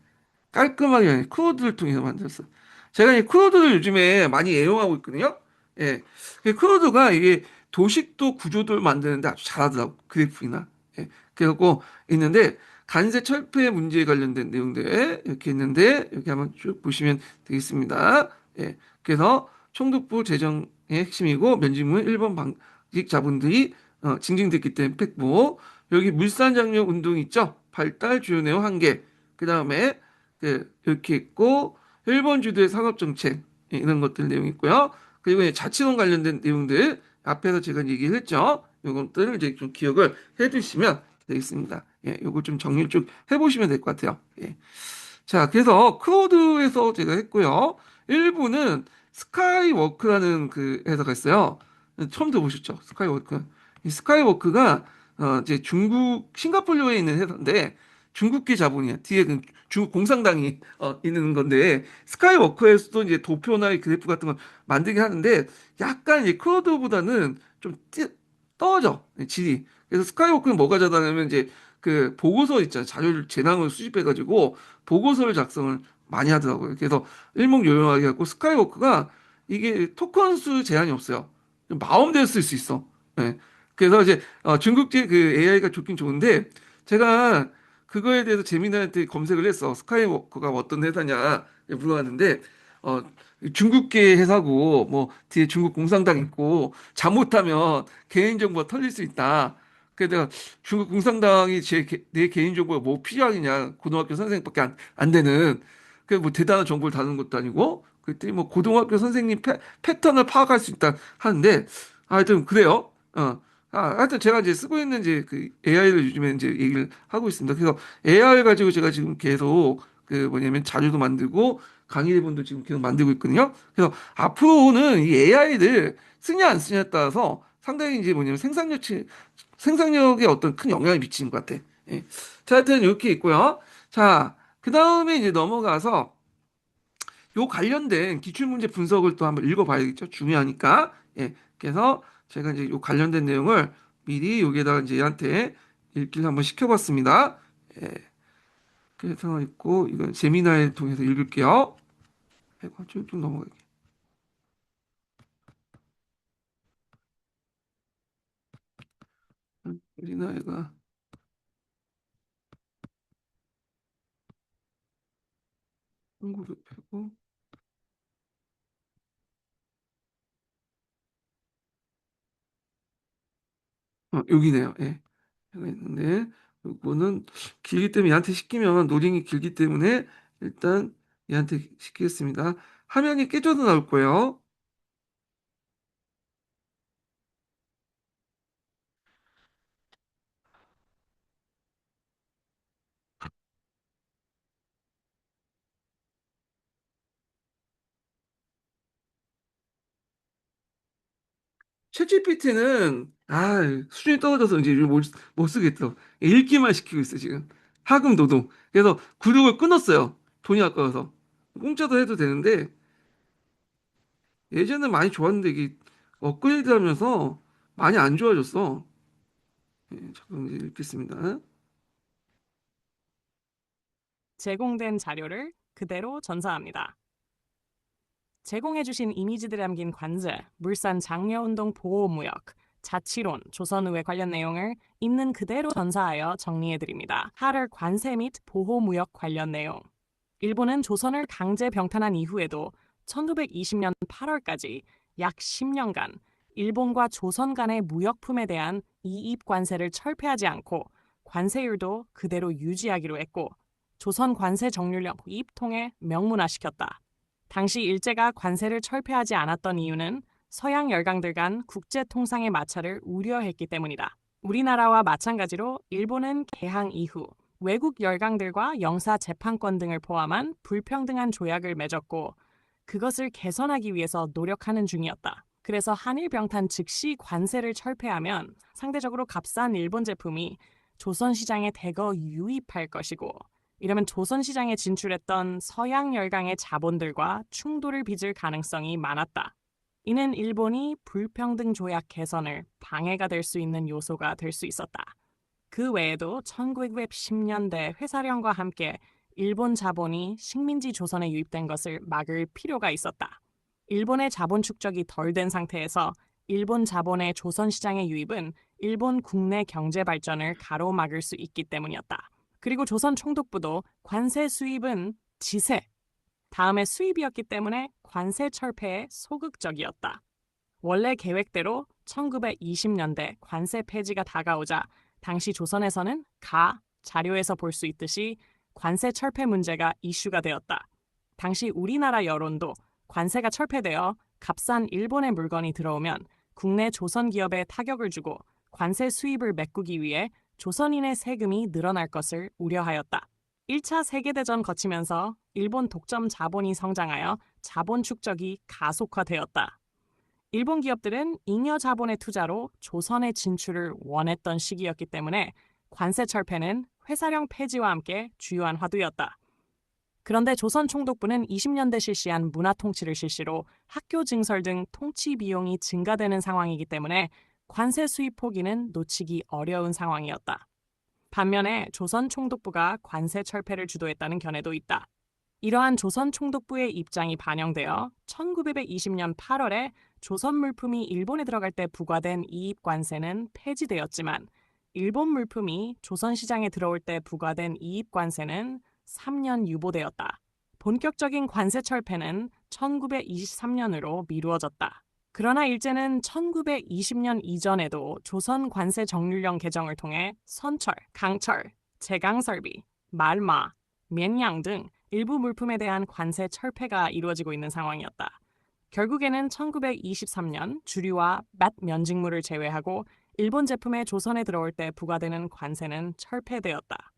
깔끔하게 크로드를 통해서 만들었어요. 제가 이 크로드를 요즘에 많이 애용하고 있거든요. 예. 크로드가 이게 도식도 구조도를 만드는데 아주 잘하더라고. 그래프이나. 예. 그래갖고 있는데 간세 철폐 문제에 관련된 내용들 이렇게 있는데 여기 한번 쭉 보시면 되겠습니다. 예. 그래서 총독부 재정의 핵심이고 면직문 1번 방직 자본들이 징징댔기 때문에 팩보 여기 물산장려 운동 있죠? 발달 주요 내용 한 개. 그 다음에 이렇게 있고 일본 주도의 산업 정책 이런 것들 내용 있고요. 그리고 이제 자치론 관련된 내용들 앞에서 제가 얘기를 했죠. 이것들을 이제 좀 기억을 해두시면 되겠습니다. 예, 요거 좀 정리를 쭉 해보시면 될 것 같아요. 예. 자, 그래서 크로드에서 제가 했고요. 일부는 스카이워크라는 그 회사가 있어요. 처음 들어보셨죠? 스카이워크. 이 스카이워크가 이제 중국 싱가포르에 있는 회사인데 중국계 자본이야. 뒤에 그 중국 공산당이 있는 건데 스카이워크에서도 이제 도표나 이 그래프 같은 걸 만들긴 하는데 약간 이제 크로드보다는 좀 떨어져 질이. 그래서 스카이워크는 뭐가 잘하냐면 이제 그 보고서 있잖아요. 자료를 재난을 수집해가지고 보고서를 작성을 많이 하더라고요. 그래서 일목요연하게 갖고 스카이워크가 이게 토큰 수 제한이 없어요. 마음대로 쓸 수 있어. 예. 그래서 이제 중국제 그 AI가 좋긴 좋은데 제가 그거에 대해서 재민이한테 검색을 했어. 스카이워크가 어떤 회사냐 물어봤는데 어, 중국계 회사고 뭐 뒤에 중국 공산당 있고 잘못하면 개인정보가 털릴 수 있다. 그래서 내가 중국 공산당이 내 개인정보가 뭐 필요하겠냐. 고등학교 선생님밖에 안 되는. 그 뭐 대단한 정보를 다루는 것도 아니고. 그랬더니 뭐 고등학교 선생님 패턴을 파악할 수 있다 하는데 하여튼 그래요. 하여튼 제가 이제 쓰고 있는 이제 그 AI를 요즘에 이제 얘기를 하고 있습니다. 그래서 AI 가지고 제가 지금 계속 그 뭐냐면 자료도 만들고 강의 대본도 지금 계속 만들고 있거든요. 그래서 앞으로는 이 AI를 쓰냐 안 쓰냐에 따라서 상당히 이제 뭐냐면 생산력에 어떤 큰 영향을 미치는 것 같아. 예. 자, 하여튼 이렇게 있고요. 자, 그 다음에 이제 넘어가서 요 관련된 기출문제 분석을 또 한번 읽어봐야겠죠. 중요하니까. 예. 그래서 제가 이제 요 관련된 내용을 미리 여기에다가 이제 얘한테 읽기를 한번 시켜봤습니다. 예. 그래서 있고 이건 세미나를 통해서 읽을게요. 해가지고 좀 넘어갈게요. 우리나라가 1900고 여기네요. 예. 여기 있는데 요거는 길기 때문에 얘한테 시키면 노링이 길기 때문에 일단 얘한테 시키겠습니다. 화면이 깨져도 나올 거예요. 챗GPT는 수준이 떨어져서 이제 못 쓰겠어. 읽기만 시키고 있어 지금. 하금 노동. 그래서 구독을 끊었어요. 돈이 아까워서. 공짜도 해도 되는데 예전에 많이 좋았는데 이게 업그레이드 하면서 많이 안 좋아졌어. 잠깐 이제 읽겠습니다. 제공된 자료를 그대로 전사합니다. 제공해주신 이미지들이 담긴 관제, 물산 장려운동 보호무역, 자치론, 조선의회 관련 내용을 있는 그대로 전사하여 정리해드립니다. 8월 관세 및 보호무역 관련 내용. 일본은 조선을 강제 병탄한 이후에도 1920년 8월까지 약 10년간 일본과 조선 간의 무역품에 대한 이입 관세를 철폐하지 않고 관세율도 그대로 유지하기로 했고 조선 관세 정률령 입통에 명문화시켰다. 당시 일제가 관세를 철폐하지 않았던 이유는 서양 열강들 간 국제 통상의 마찰을 우려했기 때문이다. 우리나라와 마찬가지로 일본은 개항 이후 외국 열강들과 영사 재판권 등을 포함한 불평등한 조약을 맺었고 그것을 개선하기 위해서 노력하는 중이었다. 그래서 한일 병탄 즉시 관세를 철폐하면 상대적으로 값싼 일본 제품이 조선 시장에 대거 유입할 것이고 이러면 조선 시장에 진출했던 서양 열강의 자본들과 충돌을 빚을 가능성이 많았다. 이는 일본이 불평등 조약 개선을 방해가 될 수 있는 요소가 될 수 있었다. 그 외에도 1910년대 회사령과 함께 일본 자본이 식민지 조선에 유입된 것을 막을 필요가 있었다. 일본의 자본 축적이 덜 된 상태에서 일본 자본의 조선 시장의 유입은 일본 국내 경제 발전을 가로막을 수 있기 때문이었다. 그리고 조선 총독부도 관세 수입은 지세, 다음에 수입이었기 때문에 관세 철폐에 소극적이었다. 원래 계획대로 1920년대 관세 폐지가 다가오자 당시 조선에서는 자료에서 볼 수 있듯이 관세 철폐 문제가 이슈가 되었다. 당시 우리나라 여론도 관세가 철폐되어 값싼 일본의 물건이 들어오면 국내 조선 기업에 타격을 주고 관세 수입을 메꾸기 위해 조선인의 세금이 늘어날 것을 우려하였다. 1차 세계대전 거치면서 일본 독점 자본이 성장하여 자본 축적이 가속화되었다. 일본 기업들은 잉여 자본의 투자로 조선의 진출을 원했던 시기였기 때문에 관세 철폐는 회사령 폐지와 함께 주요한 화두였다. 그런데 조선 총독부는 20년대 실시한 문화 통치를 실시로 학교 증설 등 통치 비용이 증가되는 상황이기 때문에 관세 수입 포기는 놓치기 어려운 상황이었다. 반면에 조선 총독부가 관세 철폐를 주도했다는 견해도 있다. 이러한 조선 총독부의 입장이 반영되어 1920년 8월에 조선 물품이 일본에 들어갈 때 부과된 이입 관세는 폐지되었지만 일본 물품이 조선 시장에 들어올 때 부과된 이입 관세는 3년 유보되었다. 본격적인 관세 철폐는 1923년으로 미루어졌다. 그러나 일제는 1920년 이전에도 조선 관세 정률령 개정을 통해 선철, 강철, 제강설비, 말마,绵양 등 일부 물품에 대한 관세 철폐가 이루어지고 있는 상황이었다. 결국에는 1923년 주류와 맛 면직물을 제외하고 일본 제품에 조선에 들어올 때 부과되는 관세는 철폐되었다.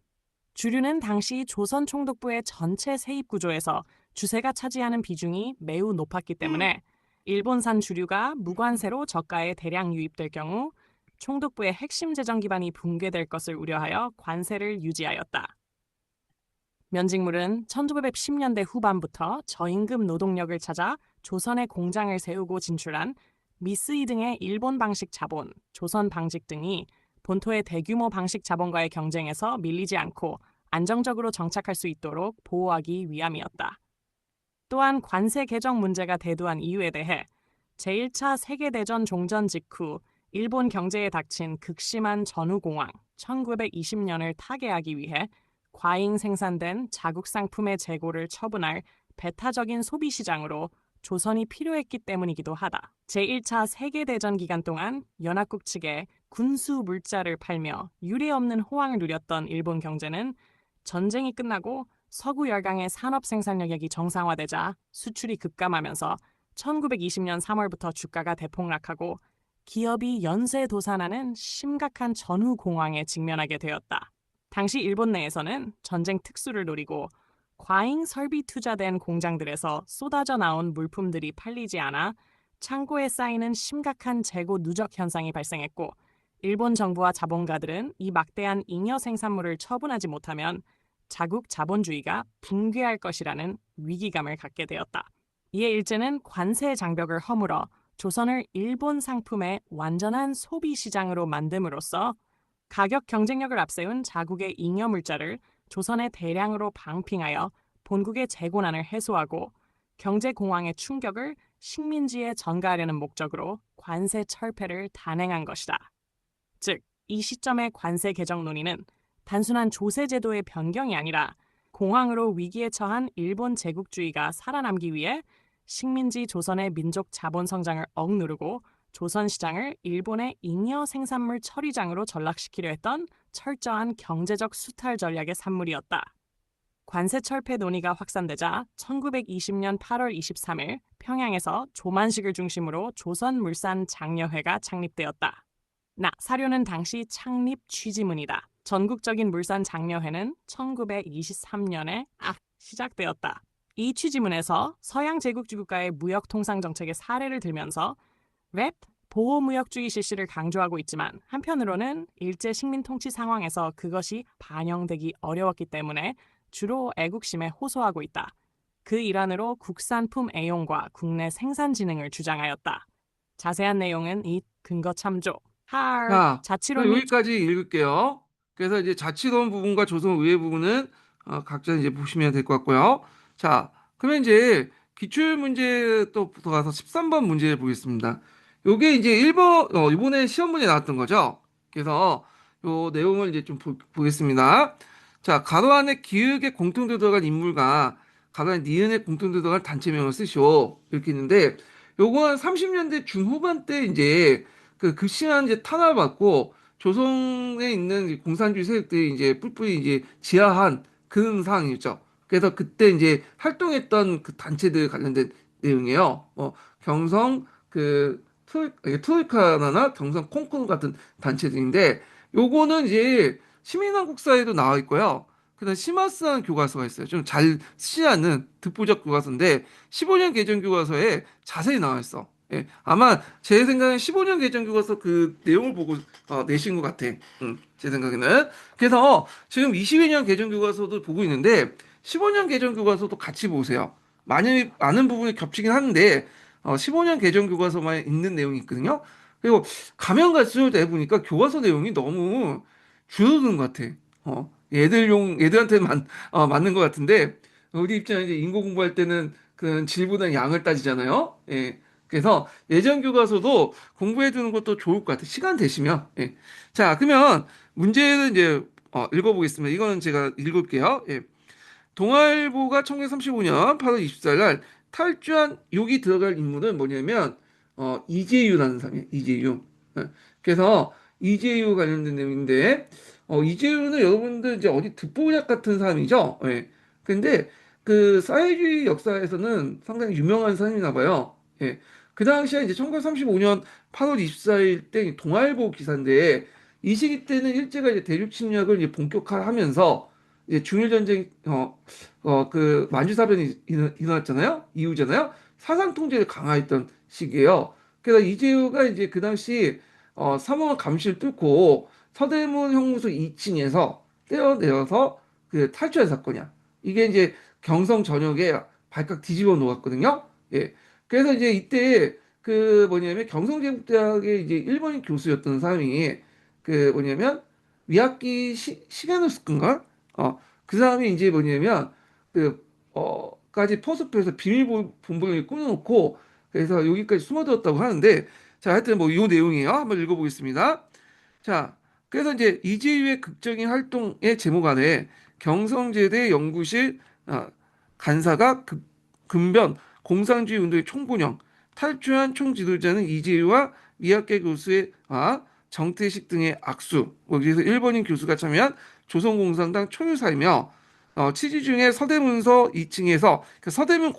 주류는 당시 조선 총독부의 전체 세입 구조에서 주세가 차지하는 비중이 매우 높았기 때문에 일본산 주류가 무관세로 저가에 대량 유입될 경우 총독부의 핵심 재정 기반이 붕괴될 것을 우려하여 관세를 유지하였다. 면직물은 1910년대 후반부터 저임금 노동력을 찾아 조선에 공장을 세우고 진출한 미쓰이 등의 일본 방식 자본, 조선 방직 등이 본토의 대규모 방식 자본과의 경쟁에서 밀리지 않고 안정적으로 정착할 수 있도록 보호하기 위함이었다. 또한 관세 개정 문제가 대두한 이유에 대해 제1차 세계대전 종전 직후 일본 경제에 닥친 극심한 전후공황 1920년을 타개하기 위해 과잉 생산된 자국 상품의 재고를 처분할 배타적인 소비 시장으로 조선이 필요했기 때문이기도 하다. 제1차 세계대전 기간 동안 연합국 측에 군수 물자를 팔며 유례없는 호황을 누렸던 일본 경제는 전쟁이 끝나고 서구 열강의 산업 생산력이 정상화되자 수출이 급감하면서 1920년 3월부터 주가가 대폭락하고 기업이 연쇄도산하는 심각한 전후 공황에 직면하게 되었다. 당시 일본 내에서는 전쟁 특수를 노리고 과잉 설비 투자된 공장들에서 쏟아져 나온 물품들이 팔리지 않아 창고에 쌓이는 심각한 재고 누적 현상이 발생했고, 일본 정부와 자본가들은 이 막대한 잉여 생산물을 처분하지 못하면 자국 자본주의가 붕괴할 것이라는 위기감을 갖게 되었다. 이에 일제는 관세 장벽을 허물어 조선을 일본 상품의 완전한 소비 시장으로 만듦으로써 가격 경쟁력을 앞세운 자국의 잉여 물자를 조선에 대량으로 방핑하여 본국의 재고난을 해소하고 경제 공황의 충격을 식민지에 전가하려는 목적으로 관세 철폐를 단행한 것이다. 즉, 이 시점의 관세 개정 논의는 단순한 조세 제도의 변경이 아니라 공황으로 위기에 처한 일본 제국주의가 살아남기 위해 식민지 조선의 민족 자본 성장을 억누르고 조선 시장을 일본의 잉여 생산물 처리장으로 전락시키려 했던 철저한 경제적 수탈 전략의 산물이었다. 관세 철폐 논의가 확산되자 1920년 8월 23일 평양에서 조만식을 중심으로 조선물산장려회가 창립되었다. 사료는 당시 창립 취지문이다. 전국적인 물산장려회는 1923년에 시작되었다. 이 취지문에서 서양 제국주 국가의 무역 통상 정책의 사례를 들면서 보호무역주의 실시를 강조하고 있지만, 한편으로는 일제 식민 통치 상황에서 그것이 반영되기 어려웠기 때문에 주로 애국심에 호소하고 있다. 그 일환으로 국산품 애용과 국내 생산 진흥을 주장하였다. 자세한 내용은 이 근거 참조. 자, 그럼 자치론이 여기까지 읽을게요. 그래서 이제 자치론 부분과 조선 의회 부분은 각자 이제 보시면 될 것 같고요. 자, 그러면 이제 기출 문제 또 가서 13번 문제를 보겠습니다. 요게 이제 1번, 이번에 시험 문제 나왔던 거죠. 그래서 요 내용을 이제 좀 보겠습니다. 자, 가로 안에 기역에 공통되어 들어간 인물과 가로 안에 니은에 공통되어 들어간 단체명을 쓰시오. 이렇게 있는데, 요건 30년대 중후반 때 이제 그 극심한 이제 탄압을 받고 조선에 있는 이 공산주의 세력들이 이제 뿔뿔이 이제 지하한 그런 상황이었죠. 그래서 그때 이제 활동했던 그 단체들 관련된 내용이에요. 경성 트로이카나 경성 콩쿠르 같은 단체들인데, 요거는 이제 시민한국사에도 나와 있고요. 그다음 시마스라는 교과서가 있어요. 좀 잘 쓰지 않는 듣보잡 교과서인데 15년 개정 교과서에 자세히 나와 있어. 예, 아마 제 생각엔 15년 개정 교과서 그 내용을 보고 내신 것 같아. 제 생각에는. 그래서 지금 22년 개정 교과서도 보고 있는데 15년 개정 교과서도 같이 보세요. 많은 부분이 겹치긴 하는데 15년 개정 교과서만 있는 내용이 있거든요. 그리고 가면 갈수록 해보니까 교과서 내용이 너무 줄어드는 것 같아. 애들한테 맞는 것 같은데 우리 입장에 이제 인고 공부할 때는 그 질보다는 양을 따지잖아요. 예. 그래서 예전 교과서도 공부해 두는 것도 좋을 것 같아요. 시간 되시면. 예. 자, 그러면 문제를 이제 읽어보겠습니다. 이거는 제가 읽을게요. 예. 동아일보가 1935년 8월 24일 날 탈주한 욕이 들어갈 인물은 뭐냐면 이재유라는 사람이에요. 이재유. 예. 그래서 이재유 관련된 내용인데 이재유는 여러분들 이제 어디 듣보잡 같은 사람이죠. 예. 근데 그 사회주의 역사에서는 상당히 유명한 사람이나 봐요. 예. 그 당시에 이제 1935년 8월 24일 때 동아일보 기사인데 이 시기 때는 일제가 이제 대륙 침략을 이제 본격화하면서 이제 중일 전쟁 그 만주사변이 일어났잖아요. 이후잖아요. 사상 통제를 강화했던 시기예요. 그래서 이재유가 이제 그 당시 삼원 감시를 뚫고 서대문 형무소 2층에서 떼어내려서 그 탈출한 사건이야. 이게 이제 경성 전역에 발칵 뒤집어 놓았거든요. 예. 그래서 이제 이때 그 뭐냐면 경성제국대학의 이제 일본인 교수였던 사람이 그 뭐냐면 위학기 시가누스인가? 그 사람이 이제 뭐냐면 까지 포섭해서 비밀 본부를 꾸며놓고 그래서 여기까지 숨어들었다고 하는데 자, 하여튼 뭐 이 내용이에요. 한번 읽어보겠습니다. 자, 그래서 이제 이재유의 극적인 활동의 제목 안에 경성제대 연구실 간사가 근변 공산주의 운동의 총본영 탈주한 총지도자는 이재유와 미학계 교수의 정태식 등의 악수 여기서 일본인 교수가 참여한 조선공산당 초유사이며 취지 중에 서대문서 2층에서 서대문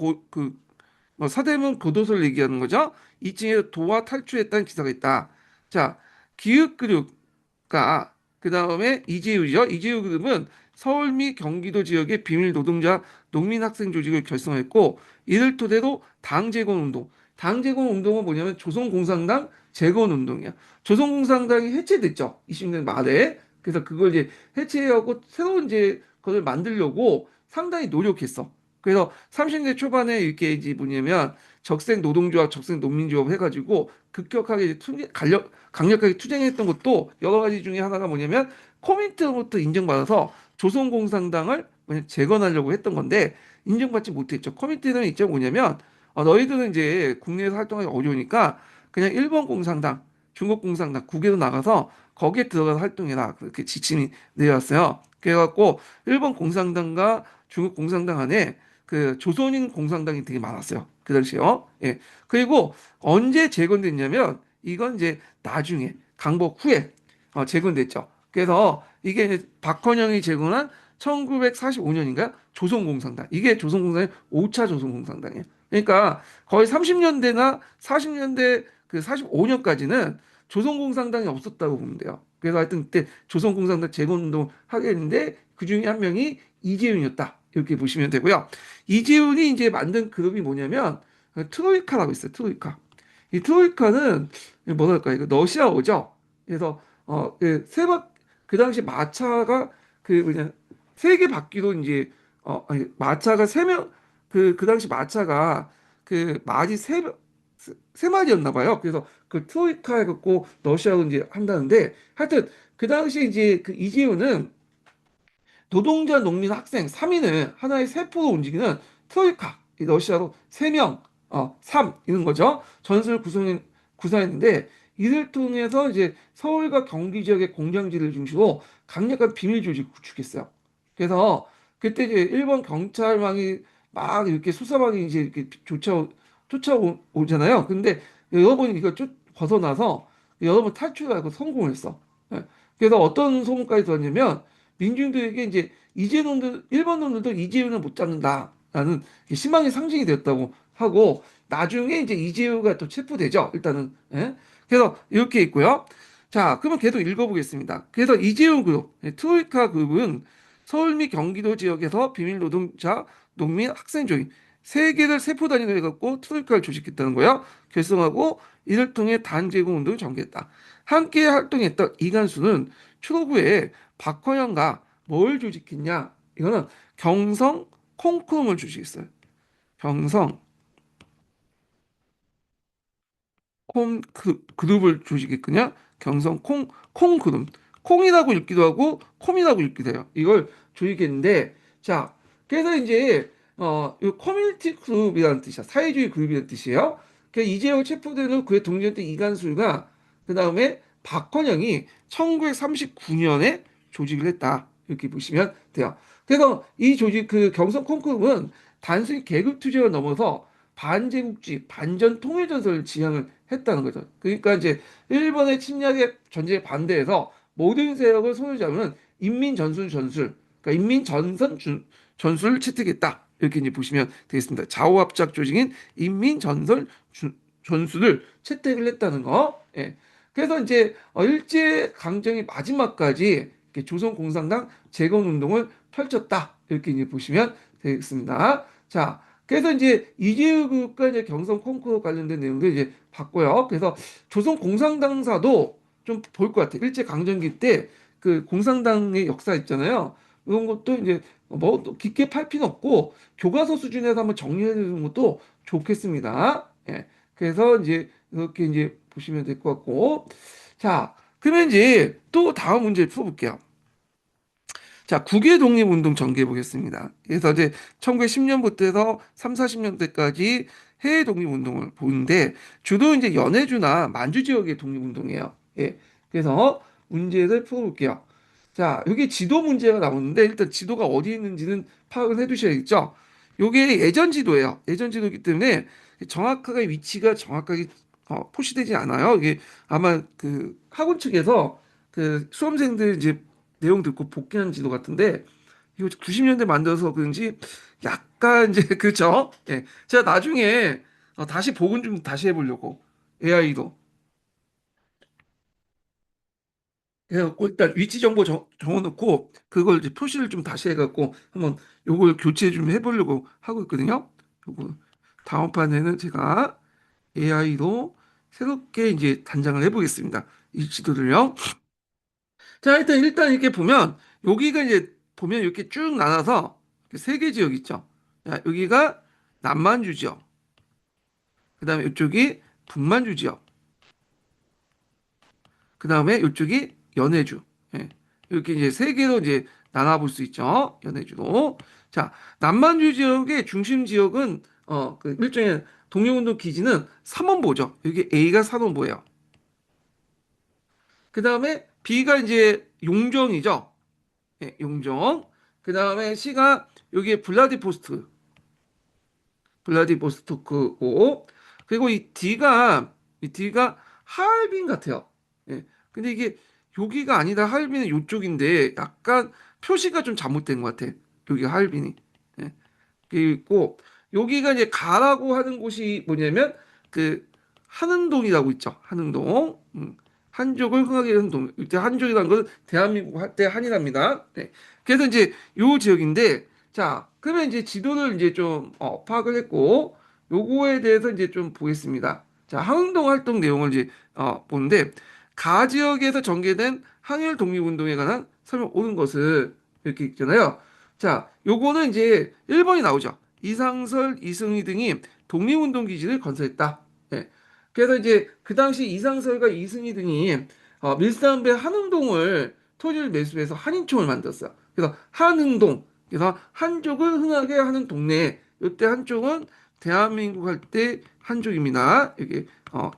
서대문 교도소를 얘기하는 거죠. 2층에서 도와 탈출했다는 기사가 있다. 자, 기획그룹가 그 다음에 이재유죠. 이재유 그룹은 서울 및 경기도 지역의 비밀 노동자 농민 학생 조직을 결성했고 이를 토대로 당 재건 운동. 당 재건 운동은 뭐냐면 조선공산당 재건 운동이야. 조선공산당이 해체됐죠. 20년 말에. 그래서 그걸 이제 해체하고 새로운 이제 그걸 만들려고 상당히 노력했어. 그래서 30대 초반에 이렇게 이제 뭐냐면 적색 노동조합, 적색 농민조합 해가지고 급격하게 이제 강력하게 투쟁했던 것도 여러 가지 중에 하나가 뭐냐면 코민트로부터 인정받아서 조선공산당을 재건하려고 했던 건데 인정받지 못했죠. 코민트는 입장 뭐냐면 너희들은 이제 국내에서 활동하기 어려우니까 그냥 일본 공산당, 중국 공산당 국외로 나가서 거기에 들어가서 활동해라. 그렇게 지침이 내려왔어요. 그래갖고 일본 공산당과 중국 공산당 안에 그 조선인 공산당이 되게 많았어요. 그 당시에요. 예. 그리고 언제 재건됐냐면 이건 이제 나중에 강복 후에 재건됐죠. 그래서 이게 이제 박헌영이 재건한 1945년인가 조선공산당. 이게 조선공산당의 5차 조선공산당이에요. 그러니까 거의 30년대나 40년대 그 45년까지는 조선공산당이 없었다고 보면 돼요. 그래서 하여튼 그때 조선공산당 재건운동 하게 했는데 그 중에 한 명이 이재윤이었다. 이렇게 보시면 되고요. 이재훈이 이제 만든 그룹이 뭐냐면 트로이카라고 있어요. 트로이카. 이 트로이카는 뭐랄까 이거 러시아어죠. 그래서 그 당시 마차가 그 뭐냐 세계 바퀴로 이제 아니, 마차가 세 명 그 당시 마차가 그 말이 세 마리였나 봐요. 그래서 그 트로이카 해갖고 러시아로 이제 한다는데 하여튼 그 당시 이제 그 이재훈은 노동자, 농민, 학생 3인을 하나의 세포로 움직이는 트로이카, 이 러시아로 3명, 3 이런 거죠. 전술을 구성했는데 이를 통해서 이제 서울과 경기 지역의 공장지를 중심으로 강력한 비밀 조직을 구축했어요. 그래서 그때 이제 일본 경찰망이 막 이렇게 수사망이 이제 이렇게 쫓아오잖아요. 근데 여러분이 이걸 벗어나서 여러분 탈출하고 성공했어. 예. 그래서 어떤 소문까지 들었냐면 민중들에게 이제 일본 놈들도 이재유는 못 잡는다라는 희망의 상징이 되었다고 하고 나중에 이제 이재유가 또 체포되죠. 일단은 예? 그래서 이렇게 있고요. 자, 그러면 계속 읽어보겠습니다. 그래서 이재유 그룹, 트로이카 그룹은 서울 및 경기도 지역에서 비밀 노동자, 농민, 학생 조인 세 개를 세포 단위로 해갖고 트로이카를 조직했다는 거예요. 결성하고 이를 통해 단제공 운동을 전개했다. 함께 활동했던 이간수는 추로부에 박헌영과 뭘 조직했냐? 이거는 경성 콩쿠rum을 조직했어요. 경성 그룹을 조직했거냐? 경성 콩그룹. 콩이라고 읽기도 하고 콤이라고 읽기도 해요. 이걸 조직했는데 자, 그래서 이제 이 커뮤니티 그룹이라는 뜻이야. 사회주의 그룹이라는 뜻이에요. 그 이재용 체포된 후 그의 동료였던 이간술과 그 다음에 박헌영이 1939년에 조직을 했다. 이렇게 보시면 돼요. 그래서 이 조직 그 경성 콩쿠rum은 단순히 계급 투쟁을 넘어서 반제국주의, 반전 통일 전선을 지향을 했다는 거죠. 그러니까 이제 일본의 침략의 전쟁에 반대해서 모든 세력을 손을 잡는 그러니까 전술을 채택했다. 이렇게 이제 보시면 되겠습니다. 좌우합작 조직인 전술을 채택을 했다는 거. 예. 그래서 이제 일제 강점기 마지막까지 이렇게 조선공산당 재건 운동을 펼쳤다. 이렇게 이제 보시면 되겠습니다. 자, 그래서 이제 이재유 그룹과 이제 경성 콩쿠르 관련된 내용들 이제 봤고요. 그래서 조선 공산당사도 좀 볼 것 같아요. 일제 강점기 때 그 공산당의 역사 있잖아요. 이런 것도 이제 뭐 또 깊게 팔 필요 없고 교과서 수준에서 한번 정리해 주는 것도 좋겠습니다. 예. 그래서 이제 이렇게 이제 보시면 될 것 같고. 자, 그러면 이제 또 다음 문제를 풀어볼게요. 자, 국외 독립운동 전개해 보겠습니다. 그래서 이제 1910년부터 해서 3, 40년대까지 해외 독립운동을 보는데 주로 이제 연해주나 만주 지역의 독립운동이에요. 예. 그래서 문제를 풀어볼게요. 자, 여기 지도 문제가 나오는데 일단 지도가 어디 있는지는 파악을 해 두셔야겠죠. 요게 예전 지도예요. 예전 지도이기 때문에 정확하게 위치가 정확하게 표시되지 않아요. 이게 아마 그 학원 측에서 그 수험생들 이제 내용 듣고 복귀한 지도 같은데 이거 90년대 만들어서 그런지 약간 이제 그렇죠? 예. 제가 나중에 다시 복원 좀 다시 해보려고 AI도 해갖고 일단 위치 정보 적어놓고 그걸 이제 표시를 좀 다시 해갖고 한번 요걸 교체 좀 해보려고 하고 있거든요. 요거 다음 판에는 제가 AI로 새롭게 이제 단장을 해보겠습니다. 이 지도를요. 자, 일단 이렇게 보면 여기가 이제 보면 이렇게 쭉 나눠서 세 개 지역 있죠. 자, 여기가 남만주 지역. 그다음에 이쪽이 북만주 지역. 그다음에 이쪽이 연해주. 예. 이렇게 이제 세 개로 이제 나눠볼 수 있죠. 연해주로. 자, 남만주 지역의 중심 지역은 그 일종의 독립운동 기지는 삼원보죠. 여기 A가 삼원보예요. 그다음에 B가 이제 용정이죠. 예, 용정. 그 다음에 C가 여기에 블라디보스토크고, 그리고 이 D가 하얼빈 같아요. 예. 근데 이게 여기가 아니다. 하얼빈은 이쪽인데 약간 표시가 좀 잘못된 것 같아. 여기가 하얼빈이. 예. 그리고 여기가 이제 가라고 하는 곳이 뭐냐면 그 한흥동이라고 있죠. 한흥동. 한족을 흥하게 하는 동. 이때 한족이라는 것은 대한민국 할 때 한이랍니다. 네. 그래서 이제 요 지역인데 자, 그러면 이제 지도를 이제 좀 파악을 했고 요거에 대해서 이제 좀 보겠습니다. 자, 한흥동 활동 내용을 이제 보는데 가 지역에서 전개된 항일 독립운동에 관한 설명 오는 것을 이렇게 있잖아요. 자, 요거는 이제 1번이 나오죠. 이상설, 이승희 등이 독립운동 기지를 건설했다. 예. 그래서 이제 그 당시 이상설과 이승희 등이 밀산배 한흥동을 토지를 매수해서 한인총을 만들었어요. 그래서 한흥동, 그래서 한족을 흥하게 하는 동네. 이때 한쪽은 대한민국 할 때 한족입니다. 이게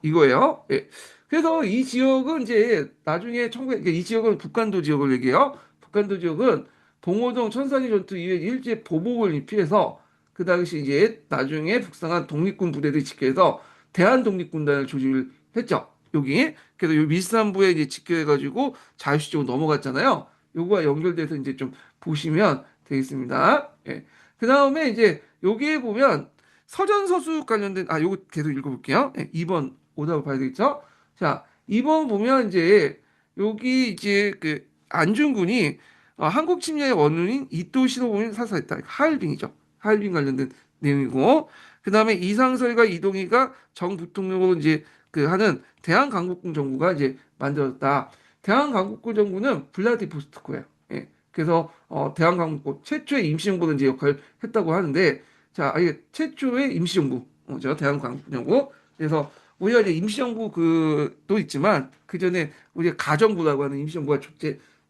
이거예요. 예. 그래서 이 지역은 이제 나중에 이 지역은 북한도 지역을 얘기해요. 북한도 지역은 봉오동 천산리 전투 이후에 일제 보복을 피해서 그 당시 이제 나중에 북상한 독립군 부대들이 집결해서 대한 독립군단을 조직을 했죠. 여기. 그래서 요 밀산부에 이제 집결해가지고 자유시적으로 넘어갔잖아요. 요거와 연결돼서 이제 좀 보시면 되겠습니다. 예. 그 다음에 이제 여기에 보면 서전서수 관련된 요거 계속 읽어볼게요. 예, 2번 오답을 봐야 되겠죠? 자, 2번 보면 이제 여기 이제 그 안중근이 한국 침략의 원흉인 이토 시로부미를 사살했다. 하얼빈이죠. 하얼빈 관련된 내용이고 그 다음에 이상설과 이동희가 정 부통령으로 이제 그 하는 대한강국군 정부가 이제 만들었다. 대한강국군 정부는 블라디보스토크예요. 예. 그래서 대한강국군 최초의 임시정부는 이제 역할을 했다고 하는데 자, 이게 최초의 임시정부죠. 대한강국군 정부. 그래서 우리가 이제 임시정부 그도 있지만 그 전에 우리가 가정부라고 하는 임시정부가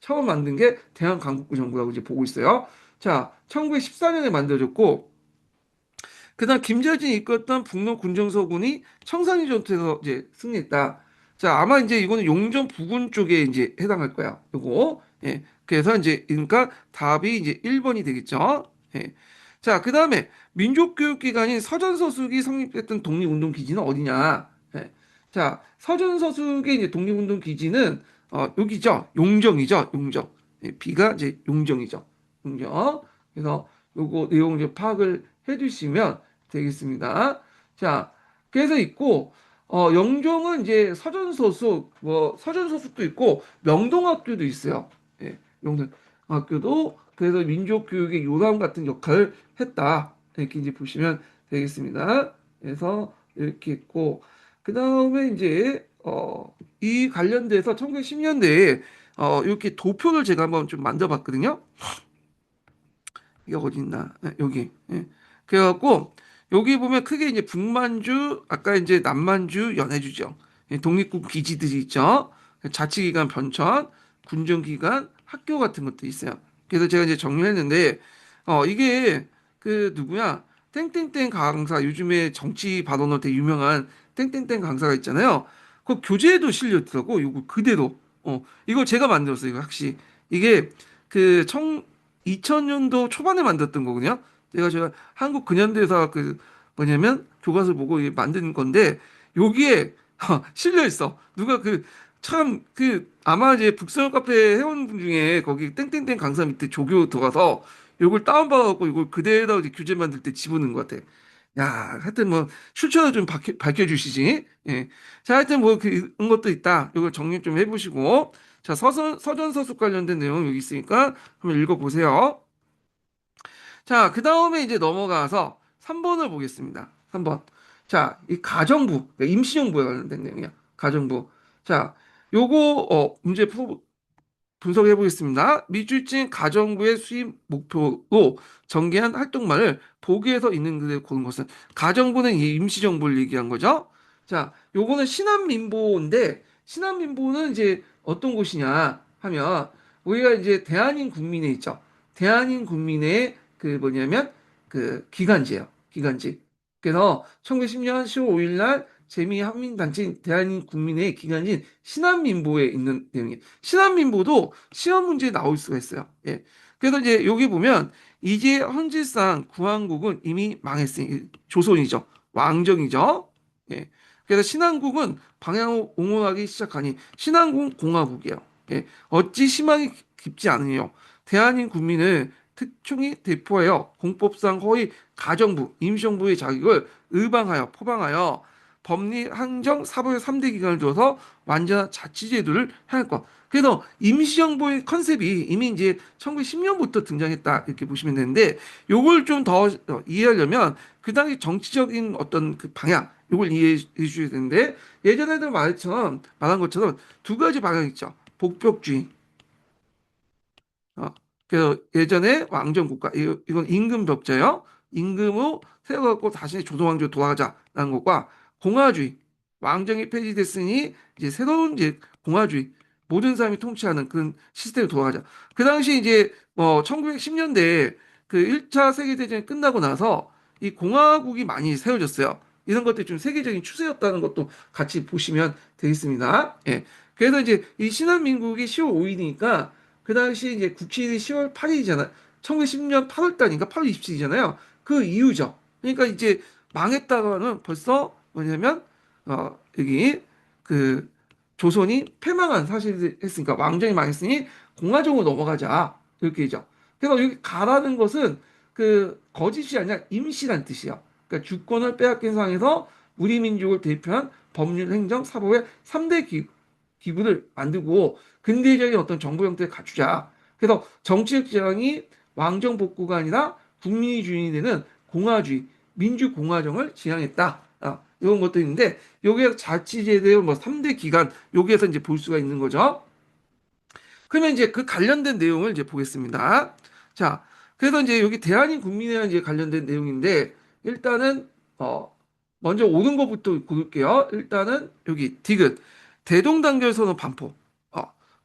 처음 만든 게 대한강국군 정부라고 이제 보고 있어요. 자, 1914년에 만들어졌고 그다음 김재진이 이끌었던 북로 군정서군이 청산리 전투에서 이제 승리했다. 자, 아마 이제 이거는 용전 부근 쪽에 이제 해당할 거야. 요거. 예. 그래서 이제 그러니까 답이 이제 1번이 되겠죠. 예. 자, 그다음에 민족교육기관인 서전서숙이 성립했던 독립운동 기지는 어디냐? 예. 자, 서전서숙의 이제 독립운동 기지는 여기죠. 용정이죠. 용정. 예, B가 이제 용정이죠. 용정. 그래서 요거 내용 이제 파악을 해두시면 되겠습니다. 자, 그래서 있고, 영종은 이제 서전서숙, 서전서숙도 있고, 명동학교도 있어요. 예, 명동학교도 그래서 민족교육의 요람 같은 역할을 했다. 이렇게 이제 보시면 되겠습니다. 그래서 이렇게 있고, 그 다음에 이제, 이 관련돼서 1910년대에, 이렇게 도표를 제가 한번 좀 만들어봤거든요. 이게 어디 있나? 네, 여기. 예. 그래갖고 여기 보면 크게 이제 북만주, 아까 이제 남만주, 연해주죠. 예, 독립국 기지들이 있죠. 자치기관 변천, 군정기관, 학교 같은 것도 있어요. 그래서 제가 이제 정리했는데, 이게 그 누구야? 땡땡땡 강사, 요즘에 정치 발언으로 되게 유명한 땡땡땡 강사가 있잖아요. 그 교재에도 실려 있더라고. 이거 그대로. 이거 제가 만들었어요. 이거 확실히. 이게 그 2000년도 초반에 만들었던 거거든요. 제가 한국 근현대사 그 뭐냐면 교과서 보고 이게 만든 건데 여기에 실려 있어. 누가 그 참 그 아마 이제 북서울 카페 회원분 중에 거기 땡땡땡 강사 밑에 조교 들어가서 요걸 다운받아갖고 이걸 그대로 이제 교재 만들 때 집어넣은 것 같아. 야, 하여튼 뭐 출처를 좀 밝혀주시지. 예. 자, 하여튼 뭐 그런 것도 있다. 이걸 정리 좀 해보시고. 자, 서전서술 관련된 내용 여기 있으니까 한번 읽어보세요. 자, 그 다음에 이제 넘어가서 3번을 보겠습니다. 3번. 자, 이 가정부, 그러니까 임시정부에 관련된 내용이야. 가정부. 자, 요거, 문제 분석해 보겠습니다. 밑줄진 가정부의 수입 목표로 전개한 활동만을 보기에서 있는 그대로 고른 것은 가정부는 이 임시정부를 얘기한 거죠. 자, 요거는 신한민보인데 신한민보는 이제 어떤 곳이냐 하면 우리가 이제 대한인 국민회 있죠. 대한인 국민회 그 뭐냐면 그 기간지예요. 기간지. 그래서 1910년 10월 5일 날 재미한민단체 대한인 국민회 기간인 신한민보에 있는 내용이에요. 신한민보도 시험 문제에 나올 수가 있어요. 예. 그래서 이제 여기 보면 이제 헌질상 구한국은 이미 망했으니 조선이죠. 왕정이죠. 예. 그래서 신한국은 방향을 옹호하기 시작하니 신한국은 공화국이에요. 예. 어찌 희망이 깊지 않으요. 대한민 국민을 특총이 대표하여 공법상 허위 가정부, 임시정부의 자격을 의방하여 포방하여 법리, 행정, 사법의 3대 기관을 두어서 완전한 자치제도를 행할 것. 그래서 임시정부의 컨셉이 이미 이제 1910년부터 등장했다 이렇게 보시면 되는데 요걸 좀 더 이해하려면 그 당시 정치적인 어떤 그 방향 요걸 이해해 주셔야 되는데 예전에도 말한 것처럼 두 가지 방향이 있죠. 복벽주의. 어, 그래서 예전에 왕정국가 이건 임금벽제요. 임금으로 세워갖고 다시 조선왕조 돌아가자라는 것과 공화주의. 왕정이 폐지됐으니 이제 새로운 이제 공화주의. 모든 사람이 통치하는 그런 시스템으로 돌아가자. 그 당시 이제 1910년대 그 1차 세계대전이 끝나고 나서 이 공화국이 많이 세워졌어요. 이런 것들이 좀 세계적인 추세였다는 것도 같이 보시면 되겠습니다. 예. 그래서 이제 이 신한민국이 10월 5일이니까 그 당시 이제 국庆일이 10월 8일이잖아. 1910년 8월 달인가 8월 27일이잖아요. 그 이유죠. 그러니까 이제 망했다가는 벌써 뭐냐면 여기 그 조선이 패망한 사실을 했으니까 왕정이 망했으니 공화정으로 넘어가자 이렇게죠. 그래서 여기 가라는 것은 그 거짓이 아니라 임시란 뜻이야. 그러니까 주권을 빼앗긴 상황에서 우리 민족을 대표한 법률, 행정, 사법의 3대 기구를 만들고 근대적인 어떤 정부 형태를 갖추자. 그래서 정치적 지향이 왕정 복구가 아니라 국민이 주인이 되는 공화주의, 민주공화정을 지향했다. 이런 것도 있는데 여기에서 자치제도의 뭐 3대 기관 여기에서 이제 볼 수가 있는 거죠. 그러면 이제 그 관련된 내용을 이제 보겠습니다. 자, 그래서 이제 여기 대한인 국민회와 이제 관련된 내용인데 일단은 먼저 옳은 것부터 고를게요. 일단은 여기 디귿 대동단결선언 반포.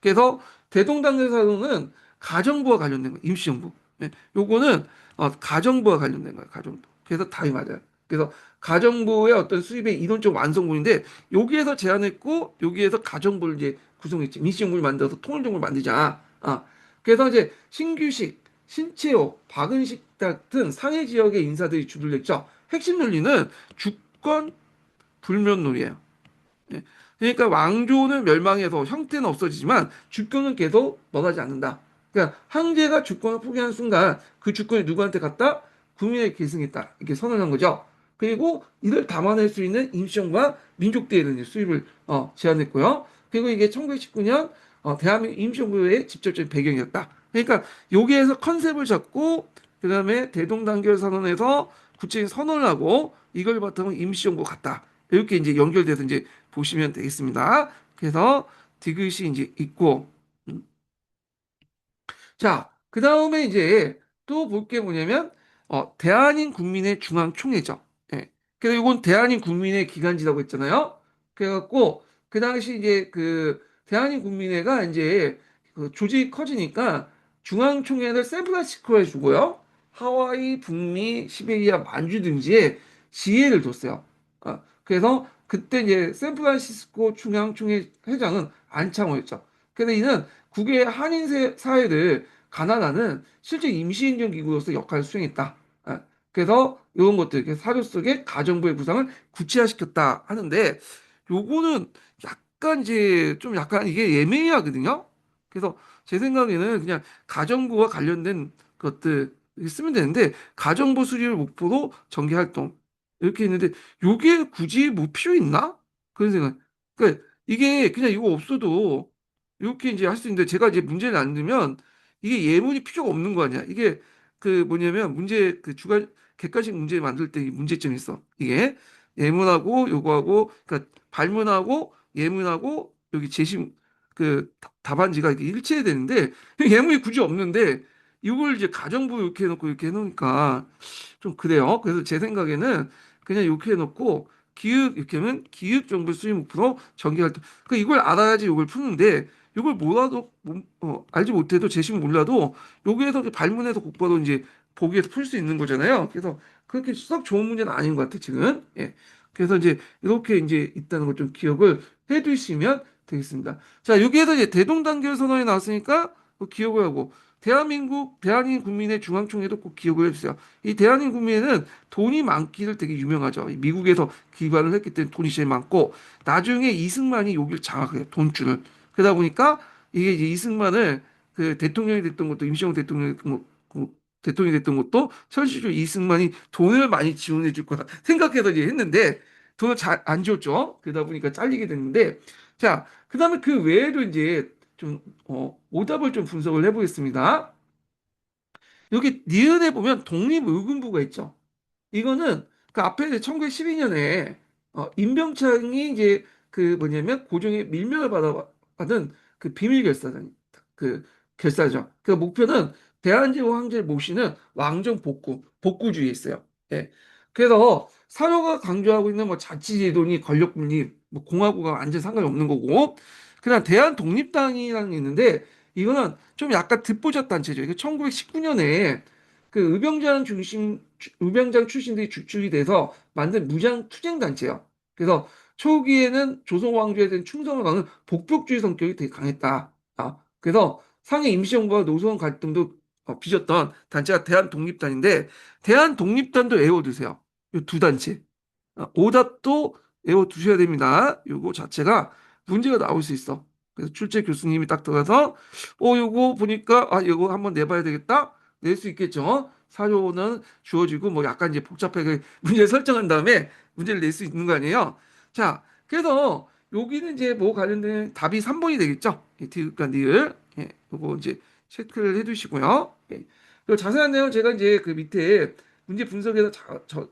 그래서 대동단결선언은 가정부와 관련된 거, 임시정부. 네, 요거는 가정부와 관련된 거예요. 가정부. 그래서 답이 맞아요. 그래서 가정부의 어떤 수입의 이론적 완성본인데 여기에서 제안했고 여기에서 가정부를 이제 구성했지. 민주정부를 만들어서 통일정부를 만들자. 그래서 이제 신규식, 신채호, 박은식 같은 상해 지역의 인사들이 주를 냈죠. 핵심 논리는 주권 불면론이에요. 예. 그러니까 왕조는 멸망해서 형태는 없어지지만 주권은 계속 변하지 않는다. 그러니까 황제가 주권을 포기하는 순간 그 주권이 누구한테 갔다? 국민에게 계승했다. 이렇게 선언한 거죠. 그리고 이를 담아낼 수 있는 임시정부와 민족대회를 수입을 제안했고요. 그리고 이게 1919년 대한민국 임시정부의 직접적인 배경이었다. 그러니까 여기에서 컨셉을 잡고 그다음에 대동단결 선언에서 구체적인 선언을 하고 이걸 바탕으로 임시정부 갔다. 이렇게 이제 연결돼서 이제 보시면 되겠습니다. 그래서 디귿이 이제 있고, 자, 그 다음에 이제 또 볼 게 뭐냐면, 대한인 국민의 중앙총회죠. 예. 그래서 이건 대한인 국민의 기간지라고 했잖아요. 그래갖고, 그 당시 이제 그 대한인 국민회가 이제 그 조직이 커지니까 중앙총회를 샌프란시스코에 주고요. 하와이, 북미, 시베리아, 만주 등지에 지혜를 뒀어요. 그래서 그때 이제 샌프란시스코 중앙총회 회장은 안창호였죠. 그래서 이는 국외 한인 사회를 가난하는 실제 임시행정기구로서 역할을 수행했다. 그래서 이런 것들, 사료 속에 가정부의 구상을 구체화시켰다 하는데, 요거는 약간 이제 좀 약간 이게 예매하거든요. 그래서 제 생각에는 그냥 가정부와 관련된 것들 쓰면 되는데, 가정부 수립을 목표로 정기 활동 이렇게 있는데, 요게 굳이 뭐 필요 있나? 그런 생각. 그러니까 이게 그냥 이거 없어도 이렇게 이제 할 수 있는데, 제가 이제 문제를 안 들면 이게 예문이 필요가 없는 거 아니야. 이게 그 뭐냐면 문제 그 주관 객관식 문제 만들 때 이 문제점이 있어. 이게 예문하고 요거하고 그러니까 발문하고 예문하고 여기 제시 답안지가 이렇게 일치해야 되는데 예문이 굳이 없는데 이걸 이제 가정부 이렇게 해놓고 이렇게 해놓으니까 좀 그래요. 그래서 제 생각에는 그냥 이렇게 해놓고 기획 이렇게 하면 기획 정보 수립 목표로 정기 활동. 그 이걸 알아야지 이걸 푸는데 이걸 몰라도 알지 못해도 제시문 몰라도 여기에서 발문해서 곧바로 이제 보기에서 풀 수 있는 거잖아요. 그래서 그렇게 썩 좋은 문제는 아닌 것 같아 지금. 예. 그래서 이제 이렇게 이제 있다는 걸 좀 기억을 해두시면 되겠습니다. 자, 여기에서 이제 대동단결 선언이 나왔으니까 기억을 하고 대한민국 국민의 중앙총회도 꼭 기억을 해주세요. 이 대한민국 국민은 돈이 많기를 되게 유명하죠. 미국에서 기반을 했기 때문에 돈이 제일 많고 나중에 이승만이 여기를 장악해요. 돈줄을. 그러다 보니까 이게 이제 이승만을 그 대통령이 됐던 것도 임시정 대통령이 됐던 것도 현실적으로 이승만이 돈을 많이 지원해 줄 거다 생각해서 이제 했는데 돈을 잘 안 줬죠. 그러다 보니까 잘리게 됐는데 자, 그다음에 그 외에도 이제 좀 오답을 좀 분석을 해보겠습니다. 여기 니은에 보면 독립의군부가 있죠. 이거는 그 앞에 1912년에 임병창이 이제 그 뭐냐면 고종의 밀면을 받은 그 비밀 결사전 그 결사죠. 그 목표는 대한제국 황제를 모시는 왕정 복구주의에 있어요. 예. 그래서 사료가 강조하고 있는 뭐 자치제도니 권력 분립, 뭐 공화국과 완전 상관이 없는 거고, 그냥 대한 독립당이라는 게 있는데 이거는 좀 약간 듣보잡 단체죠. 이게 1919년에 그 의병장 출신들이 주축이 돼서 만든 무장 투쟁 단체예요. 그래서 초기에는 조선 왕조에 대한 충성을 가는 복벽주의 성격이 되게 강했다. 그래서 상해 임시정부와 노소원 갈등도 빚었던 단체가 대한독립단인데 대한독립단도 외워두세요. 이 두 단체. 오답도 외워두셔야 됩니다. 요거 자체가 문제가 나올 수 있어. 그래서 출제 교수님이 딱 들어가서 요거 보니까 요거 한번 내봐야 되겠다. 낼 수 있겠죠. 사료는 주어지고 뭐 약간 이제 복잡하게 문제를 설정한 다음에 문제를 낼 수 있는 거 아니에요. 자, 그래서 여기는 이제 뭐 관련된 답이 3번이 되겠죠. 디귿과 니을. 예, 요거 이제 체크를 해두시고요. 예. 그리고 자세한 내용 제가 이제 그 밑에 문제 분석해서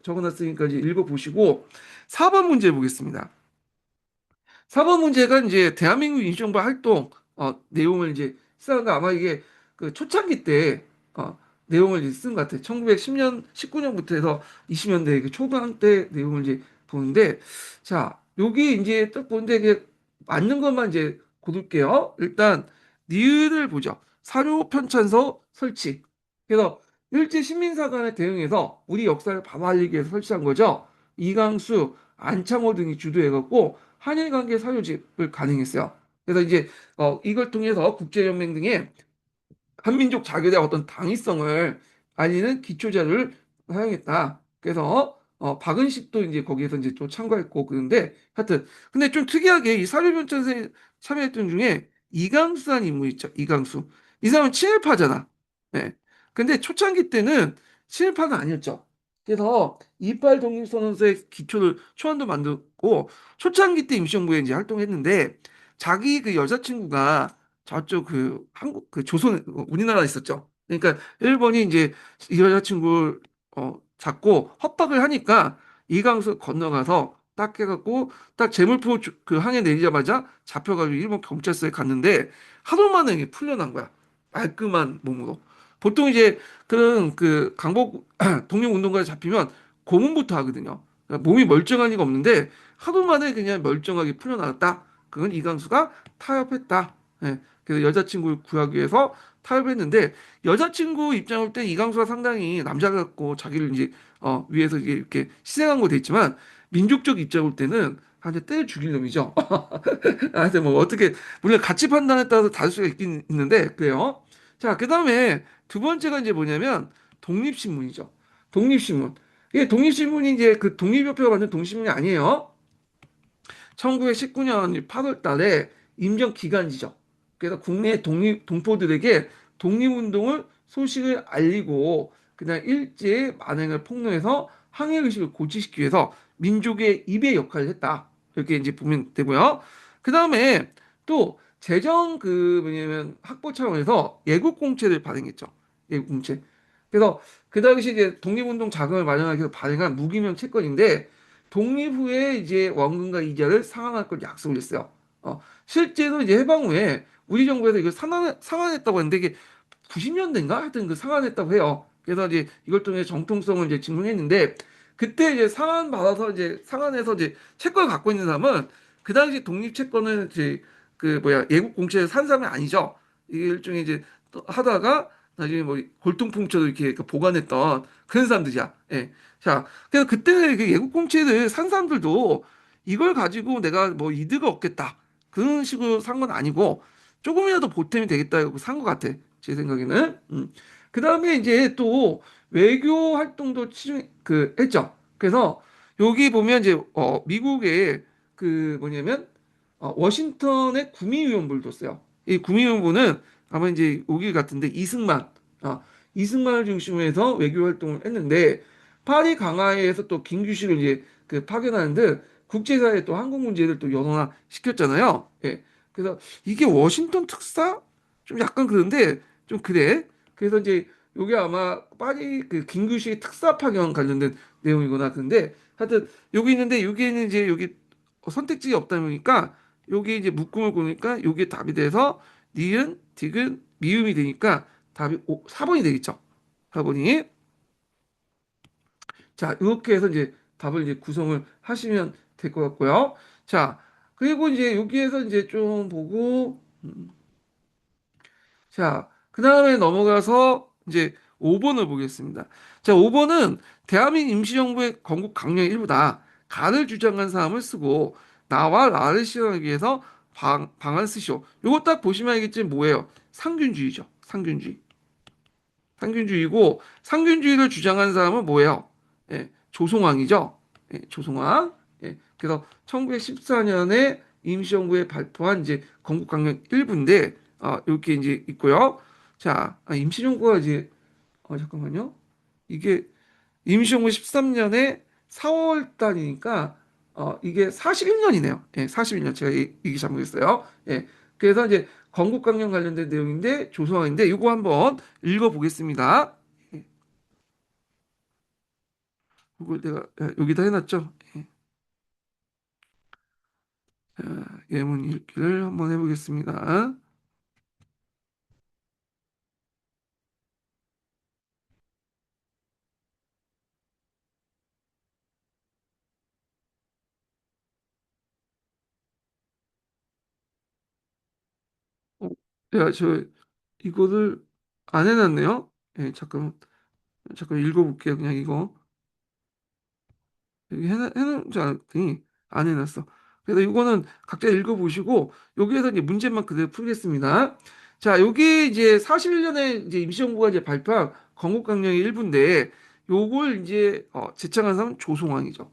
적어놨으니까 이제 읽어보시고 4번 문제 보겠습니다. 4번 문제가 이제 대한민국 인식정부 활동 내용을 이제 쓰다가 아마 이게 그 초창기 때 내용을 이제 쓴 것 같아요. 1910년, 19년부터 해서 20년대 그 초반 때 내용을 이제 보는데 자, 여기 이제 딱 보는데 이게 맞는 것만 이제 고를게요. 일단 니은을 보죠. 사료 편찬서 설치. 그래서 일제 식민사관에 대응해서 우리 역사를 바로 알리기 위해서 설치한 거죠. 이강수, 안창호 등이 주도해갖고 한일 관계 사료집을 가능했어요. 그래서 이제 이걸 통해서 국제연맹 등의 한민족 자결의 어떤 당위성을 알리는 기초 자료를 사용했다. 그래서 박은식도 이제 거기에서 이제 또 참가했고 그런데 하여튼 근데 좀 특이하게 이 사료변천에 참여했던 중에 이강수라는 인물이 있죠. 이강수. 이 사람은 친일파잖아. 네. 근데 초창기 때는 친일파는 아니었죠. 그래서 이빨 독립선언서의 기초를 초안도 만들고 초창기 때 임시정부에 이제 활동했는데 자기 그 여자친구가 저쪽 그 한국 그 조선 우리나라에 있었죠. 그러니까 일본이 이제 이 여자친구를 잡고 협박을 하니까 이강수 건너가서 딱 해갖고 딱 재물포 그 항해 내리자마자 잡혀가지고 일본 경찰서에 갔는데 하루 만에 이게 풀려난 거야. 말끔한 몸으로. 보통 이제 그런 그 강복 독립운동가에 잡히면 고문부터 하거든요. 그러니까 몸이 멀쩡한 리가 없는데 하루 만에 그냥 멀쩡하게 풀려나갔다. 그건 이강수가 타협했다. 예. 그래서 여자친구를 구하기 위해서 타협을 했는데 여자친구 입장을 때 이강수가 상당히 남자 같고 자기를 이제 위해서 이렇게 희생한 거 돼 있지만 민족적 입장을 볼 때는 한테 때려 죽일 놈이죠. 하여튼 뭐 어떻게 물론 가치 판단에 따라서 다를 수가 있긴 있는데 그래요. 자, 그다음에 두 번째가 이제 뭐냐면 독립신문이죠. 독립신문. 이게 독립신문이 이제 그 독립협회가 만든 독립신문이 아니에요. 1919년 8월 달에 임정 기간지죠. 그래서 국내 독립 동포들에게 독립운동을 소식을 알리고 그냥 일제의 만행을 폭로해서 항해 의식을 고취시키기 위해서 민족의 입의 역할을 했다. 이렇게 이제 보면 되고요. 그 다음에 또 재정 그 뭐냐면 확보 차원에서 예국 공채를 발행했죠. 예국 공채. 그래서 그 당시 이제 독립운동 자금을 마련하기 위해서 발행한 무기명 채권인데 독립 후에 이제 원금과 이자를 상환할 걸 약속을 했어요. 실제로 이제 해방 후에 우리 정부에서 이걸 상환했다고 했는데 이게 90년대인가 하여튼 그 상환했다고 해요. 그래서 이제 이걸 통해 정통성을 이제 증명했는데 그때 이제 상환 받아서 이제 상환해서 이제 채권을 갖고 있는 사람은 그 당시 독립 채권을 이제 그 뭐야 예국 공채에 산 사람이 아니죠. 이게 일종의 이제 또 하다가 나중에 뭐 골동품처럼 이렇게 그 보관했던 그런 사람들이야. 예. 자, 그래서 그때 그 예국 공채를 산 사람들도 이걸 가지고 내가 뭐 이득을 얻겠다. 그런 식으로 산 건 아니고 조금이라도 보탬이 되겠다 산 것 같아. 제 생각에는. 그 다음에 이제 또 외교 활동도 했죠. 그래서 여기 보면 이제 미국의 그 뭐냐면 워싱턴의 구미위원부를 뒀어요. 이 구미위원부는 아마 이제 여기 같은데 이승만을 중심으로 해서 외교 활동을 했는데 파리 강화에서 또 김규식을 이제 그 파견하는 듯 국제사회에 또 한국 문제를 또 연원화 시켰잖아요. 예. 그래서 이게 워싱턴 특사? 좀 약간 그런데 좀 그래. 그래서 이제 요게 아마 파리 그 김규식의 특사 파견 관련된 내용이구나. 근데 하여튼 여기 있는데 여기는 이제 여기 선택지가 없다 보니까 여기 이제 묶음을 보니까 요게 답이 돼서 니은, 디귿, 미음이 되니까 답이 4번이 되겠죠. 4번이. 자, 이렇게 해서 이제 답을 이제 구성을 하시면 될 것 같고요. 자, 그리고 이제 여기에서 이제 좀 보고, 자, 그 다음에 넘어가서 이제 5번을 보겠습니다. 자, 5번은 대한민국 임시정부의 건국 강령의 일부다. 가를 주장한 사람을 쓰고 나와 나를 실현하기 위해서 방안 쓰시오. 요거 딱 보시면 알겠지 뭐예요? 상균주의죠. 상균주의. 상균주의고 상균주의를 주장한 사람은 뭐예요? 예, 조송왕이죠. 예, 조송왕. 예, 그래서 1914년에 임시정부에 발표한 이제 건국강령 일부인데 이렇게 이제 있고요. 자, 임시정부가 이제 잠깐만요. 이게 임시정부 13년에 4월 달이니까 이게 41년이네요. 예, 41년 제가 이게 잘못했어요. 예, 그래서 이제 건국강령 관련된 내용인데 조성아인데 이거 한번 읽어보겠습니다. 예, 이걸 내가 여기다 해놨죠. 예, 자, 예문 읽기를 한번 해보겠습니다. 어, 내가 저 이거를 안 해놨네요. 예, 잠깐 읽어볼게요. 그냥 이거. 여기 해놓은 줄 알았더니 안 해놨어. 그래서 이거는 각자 읽어보시고 여기에서 이제 문제만 그대로 풀겠습니다. 자, 여기 이제 41년에 이제 임시정부가 이제 발표한 건국강령의 일부인데 요걸 이제 제창한 사람은 조송왕이죠.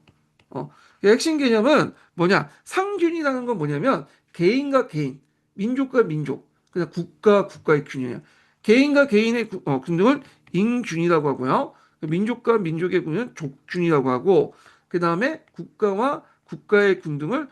이 핵심 개념은 뭐냐? 상균이라는 건 뭐냐면 개인과 개인, 민족과 민족, 그냥 국가의 균이에요. 개인과 개인의 균등을 인균이라고 하고요. 민족과 민족의 균은 족균이라고 하고, 그 다음에 국가와 국가의 균등을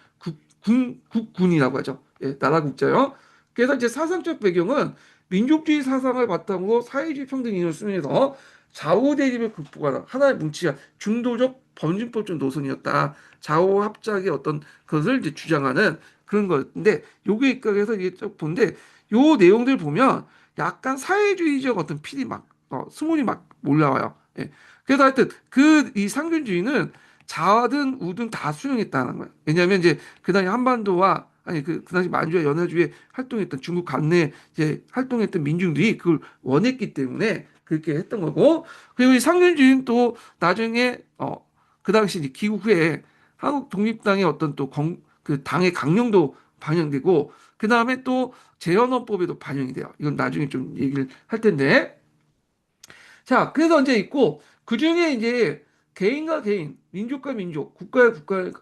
국군이라고 하죠. 예, 나라 국자요. 그래서 이제 사상적 배경은 민족주의 사상을 바탕으로 사회주의 평등 이념을 수행해서 좌우 대립을 극복하는 하나의 뭉치가 중도적 범진법적 노선이었다. 좌우 합작의 어떤 것을 이제 주장하는 그런 거였는데 요게 입각해서 이게 쭉 본데 요 내용들 보면 약간 사회주의적 어떤 필이 막 스물이 막 올라와요. 예. 그래서 하여튼 그 이 상균주의는 좌든 우든 다 수용했다는 거예요. 왜냐하면 이제 그 당시 한반도와 아니 그 당시 만주와 연해주에 활동했던 중국 관내 이제 활동했던 민중들이 그걸 원했기 때문에 그렇게 했던 거고 그리고 이 상윤주의는 또 나중에 그 당시 이제 기국 후에 한국 독립당의 어떤 또 그 당의 강령도 반영되고 그 다음에 또 재헌헌법에도 반영이 돼요. 이건 나중에 좀 얘기를 할 텐데 자 그래서 이제 있고 그 중에 이제 개인과 개인, 민족과 민족, 국가와 국가의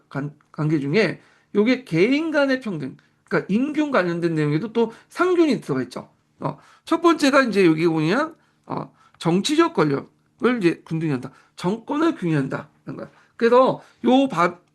관계 중에 요게 개인 간의 평등, 그러니까 인균 관련된 내용에도 또 상균이 들어가 있죠. 첫 번째가 이제 여기 보면 정치적 권력을 이제 군등한다. 정권을 균형한다. 그래서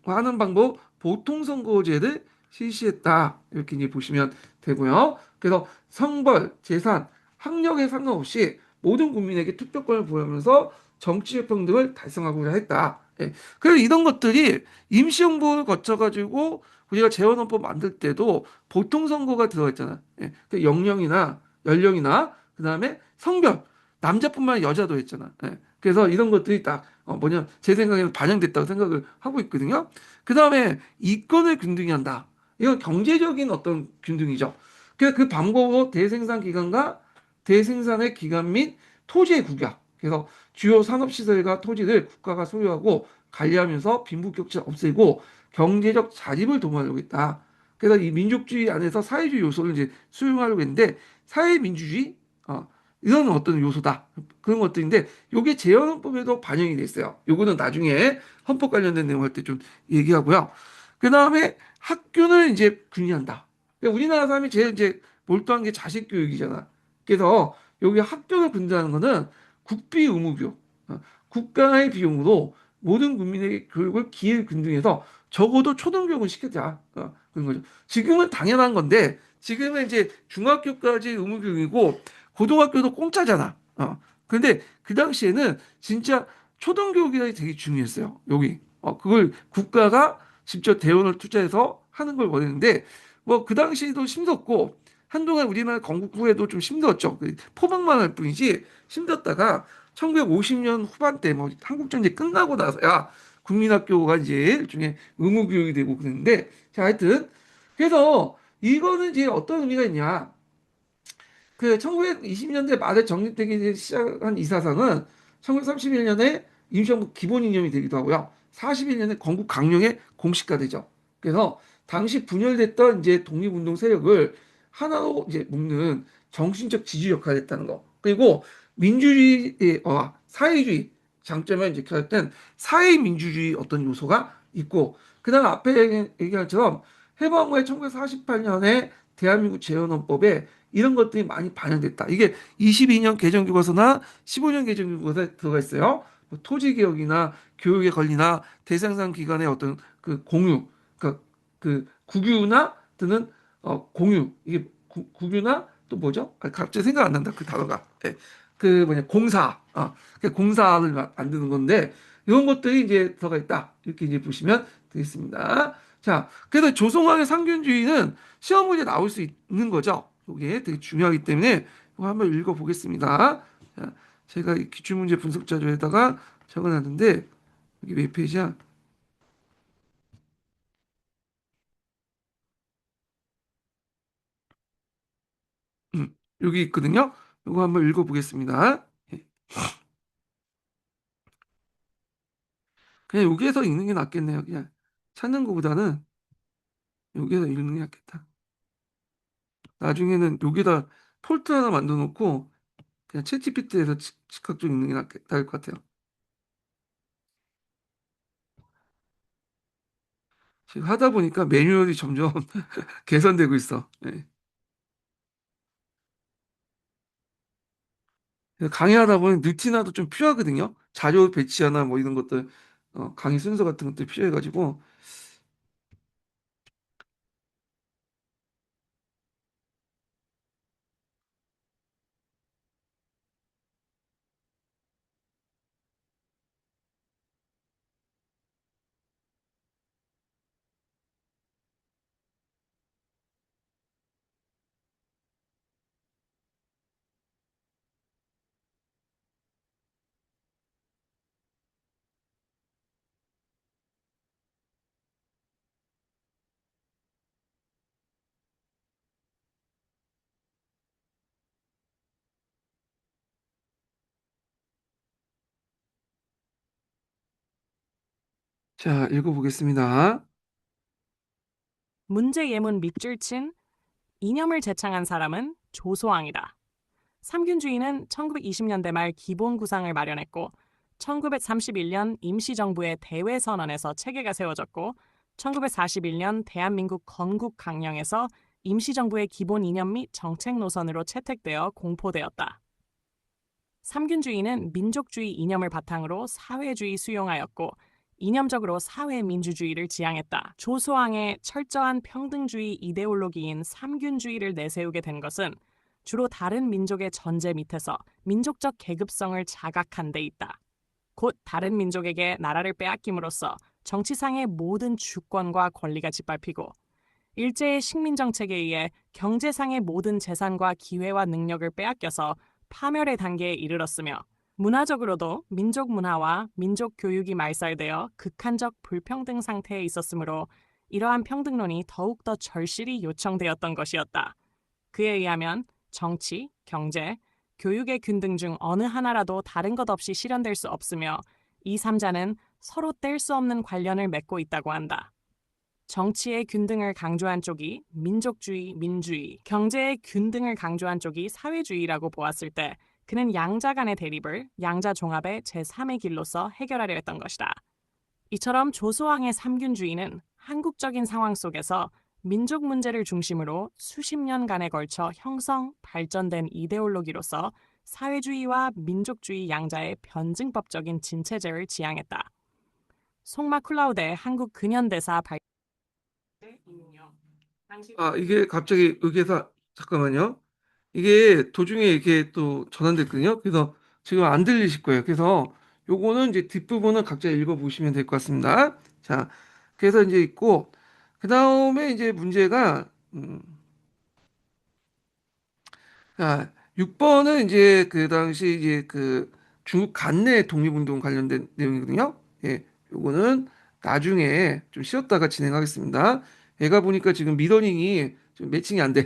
하는 방법 보통선거제를 실시했다. 이렇게 이제 보시면 되고요. 그래서 성벌, 재산, 학력에 상관없이 모든 국민에게 투표권을 부여하면서 정치적 평등을 달성하고자 했다. 예. 그래서 이런 것들이 임시정부를 거쳐가지고 우리가 재헌헌법 만들 때도 보통 선거가 들어가 있잖아. 예. 그 영령이나 연령이나 그다음에 성별 남자뿐만 아니라 여자도 했잖아. 예. 그래서 이런 것들이 딱 뭐냐 제 생각에는 반영됐다고 생각을 하고 있거든요. 그다음에 이권을 균등히 한다. 이건 경제적인 어떤 균등이죠. 그래서 그 방법으로 대생산 기간과 대생산의 기간 및 토지의 국약. 그래서 주요 산업시설과 토지를 국가가 소유하고 관리하면서 빈부격차를 없애고 경제적 자립을 도모하려고 했다. 그래서 이 민족주의 안에서 사회주의 요소를 이제 수용하려고 했는데 사회민주주의 이런 어떤 요소다. 그런 것들인데 요게 재헌헌법에도 반영이 돼 있어요. 요거는 나중에 헌법 관련된 내용 할 때 좀 얘기하고요. 그 다음에 학교를 이제 균리한다. 그러니까 우리나라 사람이 제일 이제 몰두한 게 자식 교육이잖아. 그래서 여기 학교를 분리하는 거는 국비 의무교육, 국가의 비용으로 모든 국민에게 교육을 기회 균등해서 적어도 초등교육은 시키자. 그런 거죠. 지금은 당연한 건데 지금은 이제 중학교까지 의무교육이고 고등학교도 공짜잖아. 그런데 그 당시에는 진짜 초등교육이 되게 중요했어요. 여기. 그걸 국가가 직접 대원을 투자해서 하는 걸 원했는데 뭐 그 당시에도 힘들었고 한동안 우리나라 건국 후에도 좀 힘들었죠. 포박만 할 뿐이지 힘들었다가 1950년 후반때 뭐 한국전쟁 끝나고 나서야 국민학교가 이제 일종의 의무교육이 되고 그랬는데 자 하여튼 그래서 이거는 이제 어떤 의미가 있냐 그 1920년대 말에 정립되기 시작한 이 사상은 1931년에 임시정부 기본이념이 되기도 하고요. 41년에 건국 강령의 공식화 되죠. 그래서 당시 분열됐던 이제 독립운동 세력을 하나로 이제 묶는 정신적 지주 역할을 했다는 거. 그리고 민주주의, 사회주의 장점에 이제 결합된 사회민주주의 어떤 요소가 있고, 그다음 앞에 얘기한 것처럼 해방 후에 1948년에 대한민국 재헌헌법에 이런 것들이 많이 반영됐다. 이게 22년 개정교과서나 15년 개정교과서에 들어가 있어요. 뭐 토지개혁이나 교육의 권리나 대상상 기관의 어떤 그 공유, 그 국유나 또는 공유 이게 국유나 또 뭐죠? 갑자기 생각 안 난다 그 단어가. 예. 그 뭐냐 공사, 그 공사를 만드는 건데 이런 것들이 이제 들어가 있다. 이렇게 이제 보시면 되겠습니다. 자, 그래서 조성왕의 상균주의는 시험 문제 나올 수 있는 거죠. 이게 되게 중요하기 때문에 이거 한번 읽어보겠습니다. 자, 제가 이 기출문제 분석 자료에다가 적어놨는데 여기 몇 페이지야? 여기 있거든요. 이거 한번 읽어보겠습니다. 예. 그냥 여기에서 읽는 게 낫겠네요. 그냥 찾는 것보다는 여기에서 읽는 게 낫겠다. 나중에는 여기다 폴트 하나 만들어 놓고 그냥 챗GPT에서 즉각적으로 읽는 게 나을 것 같아요. 지금 하다 보니까 매뉴얼이 점점 개선되고 있어. 예. 그래서 강의하다 보면 루틴화도 좀 필요하거든요. 자료 배치하나 뭐 이런 것들, 강의 순서 같은 것들 필요해가지고 자, 읽어보겠습니다. 문제 예문 밑줄 친 이념을 제창한 사람은 조소왕이다. 삼균주의는 1920년대 말 기본 구상을 마련했고 1931년 임시정부의 대외선언에서 체계가 세워졌고 1941년 대한민국 건국 강령에서 임시정부의 기본 이념 및 정책 노선으로 채택되어 공포되었다. 삼균주의는 민족주의 이념을 바탕으로 사회주의 수용하였고 이념적으로 사회민주주의를 지향했다. 조소왕의 철저한 평등주의 이데올로기인 삼균주의를 내세우게 된 것은 주로 다른 민족의 전제 밑에서 민족적 계급성을 자각한 데 있다. 곧 다른 민족에게 나라를 빼앗김으로써 정치상의 모든 주권과 권리가 짓밟히고 일제의 식민 정책에 의해 경제상의 모든 재산과 기회와 능력을 빼앗겨서 파멸의 단계에 이르렀으며 문화적으로도 민족 문화와 민족 교육이 말살되어 극한적 불평등 상태에 있었으므로 이러한 평등론이 더욱더 절실히 요청되었던 것이었다. 그에 의하면 정치, 경제, 교육의 균등 중 어느 하나라도 다른 것 없이 실현될 수 없으며 이 삼자는 서로 뗄 수 없는 관련을 맺고 있다고 한다. 정치의 균등을 강조한 쪽이 민족주의, 민주주의, 경제의 균등을 강조한 쪽이 사회주의라고 보았을 때 그는 양자 간의 대립을 양자 종합의 제3의 길로서 해결하려 했던 것이다. 이처럼 조소왕의 삼균주의는 한국적인 상황 속에서 민족 문제를 중심으로 수십 년간에 걸쳐 형성, 발전된 이데올로기로서 사회주의와 민족주의 양자의 변증법적인 진체제를 지향했다. 송마 쿨라우드의 한국 근현대사 발 인용. 당시 아, 이게 갑자기 의계사, 잠깐만요. 이게 도중에 이렇게 또 전환됐거든요. 그래서 지금 안 들리실 거예요. 그래서 요거는 이제 뒷부분은 각자 읽어보시면 될 것 같습니다. 자, 그래서 이제 있고, 그 다음에 이제 문제가, 자, 6번은 이제 그 당시 이제 그 중국 간내 독립운동 관련된 내용이거든요. 예, 요거는 나중에 좀 쉬었다가 진행하겠습니다. 얘가 보니까 지금 미러닝이 좀 매칭이 안 돼요.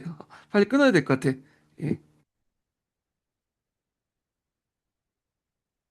빨리 끊어야 될 것 같아. 예.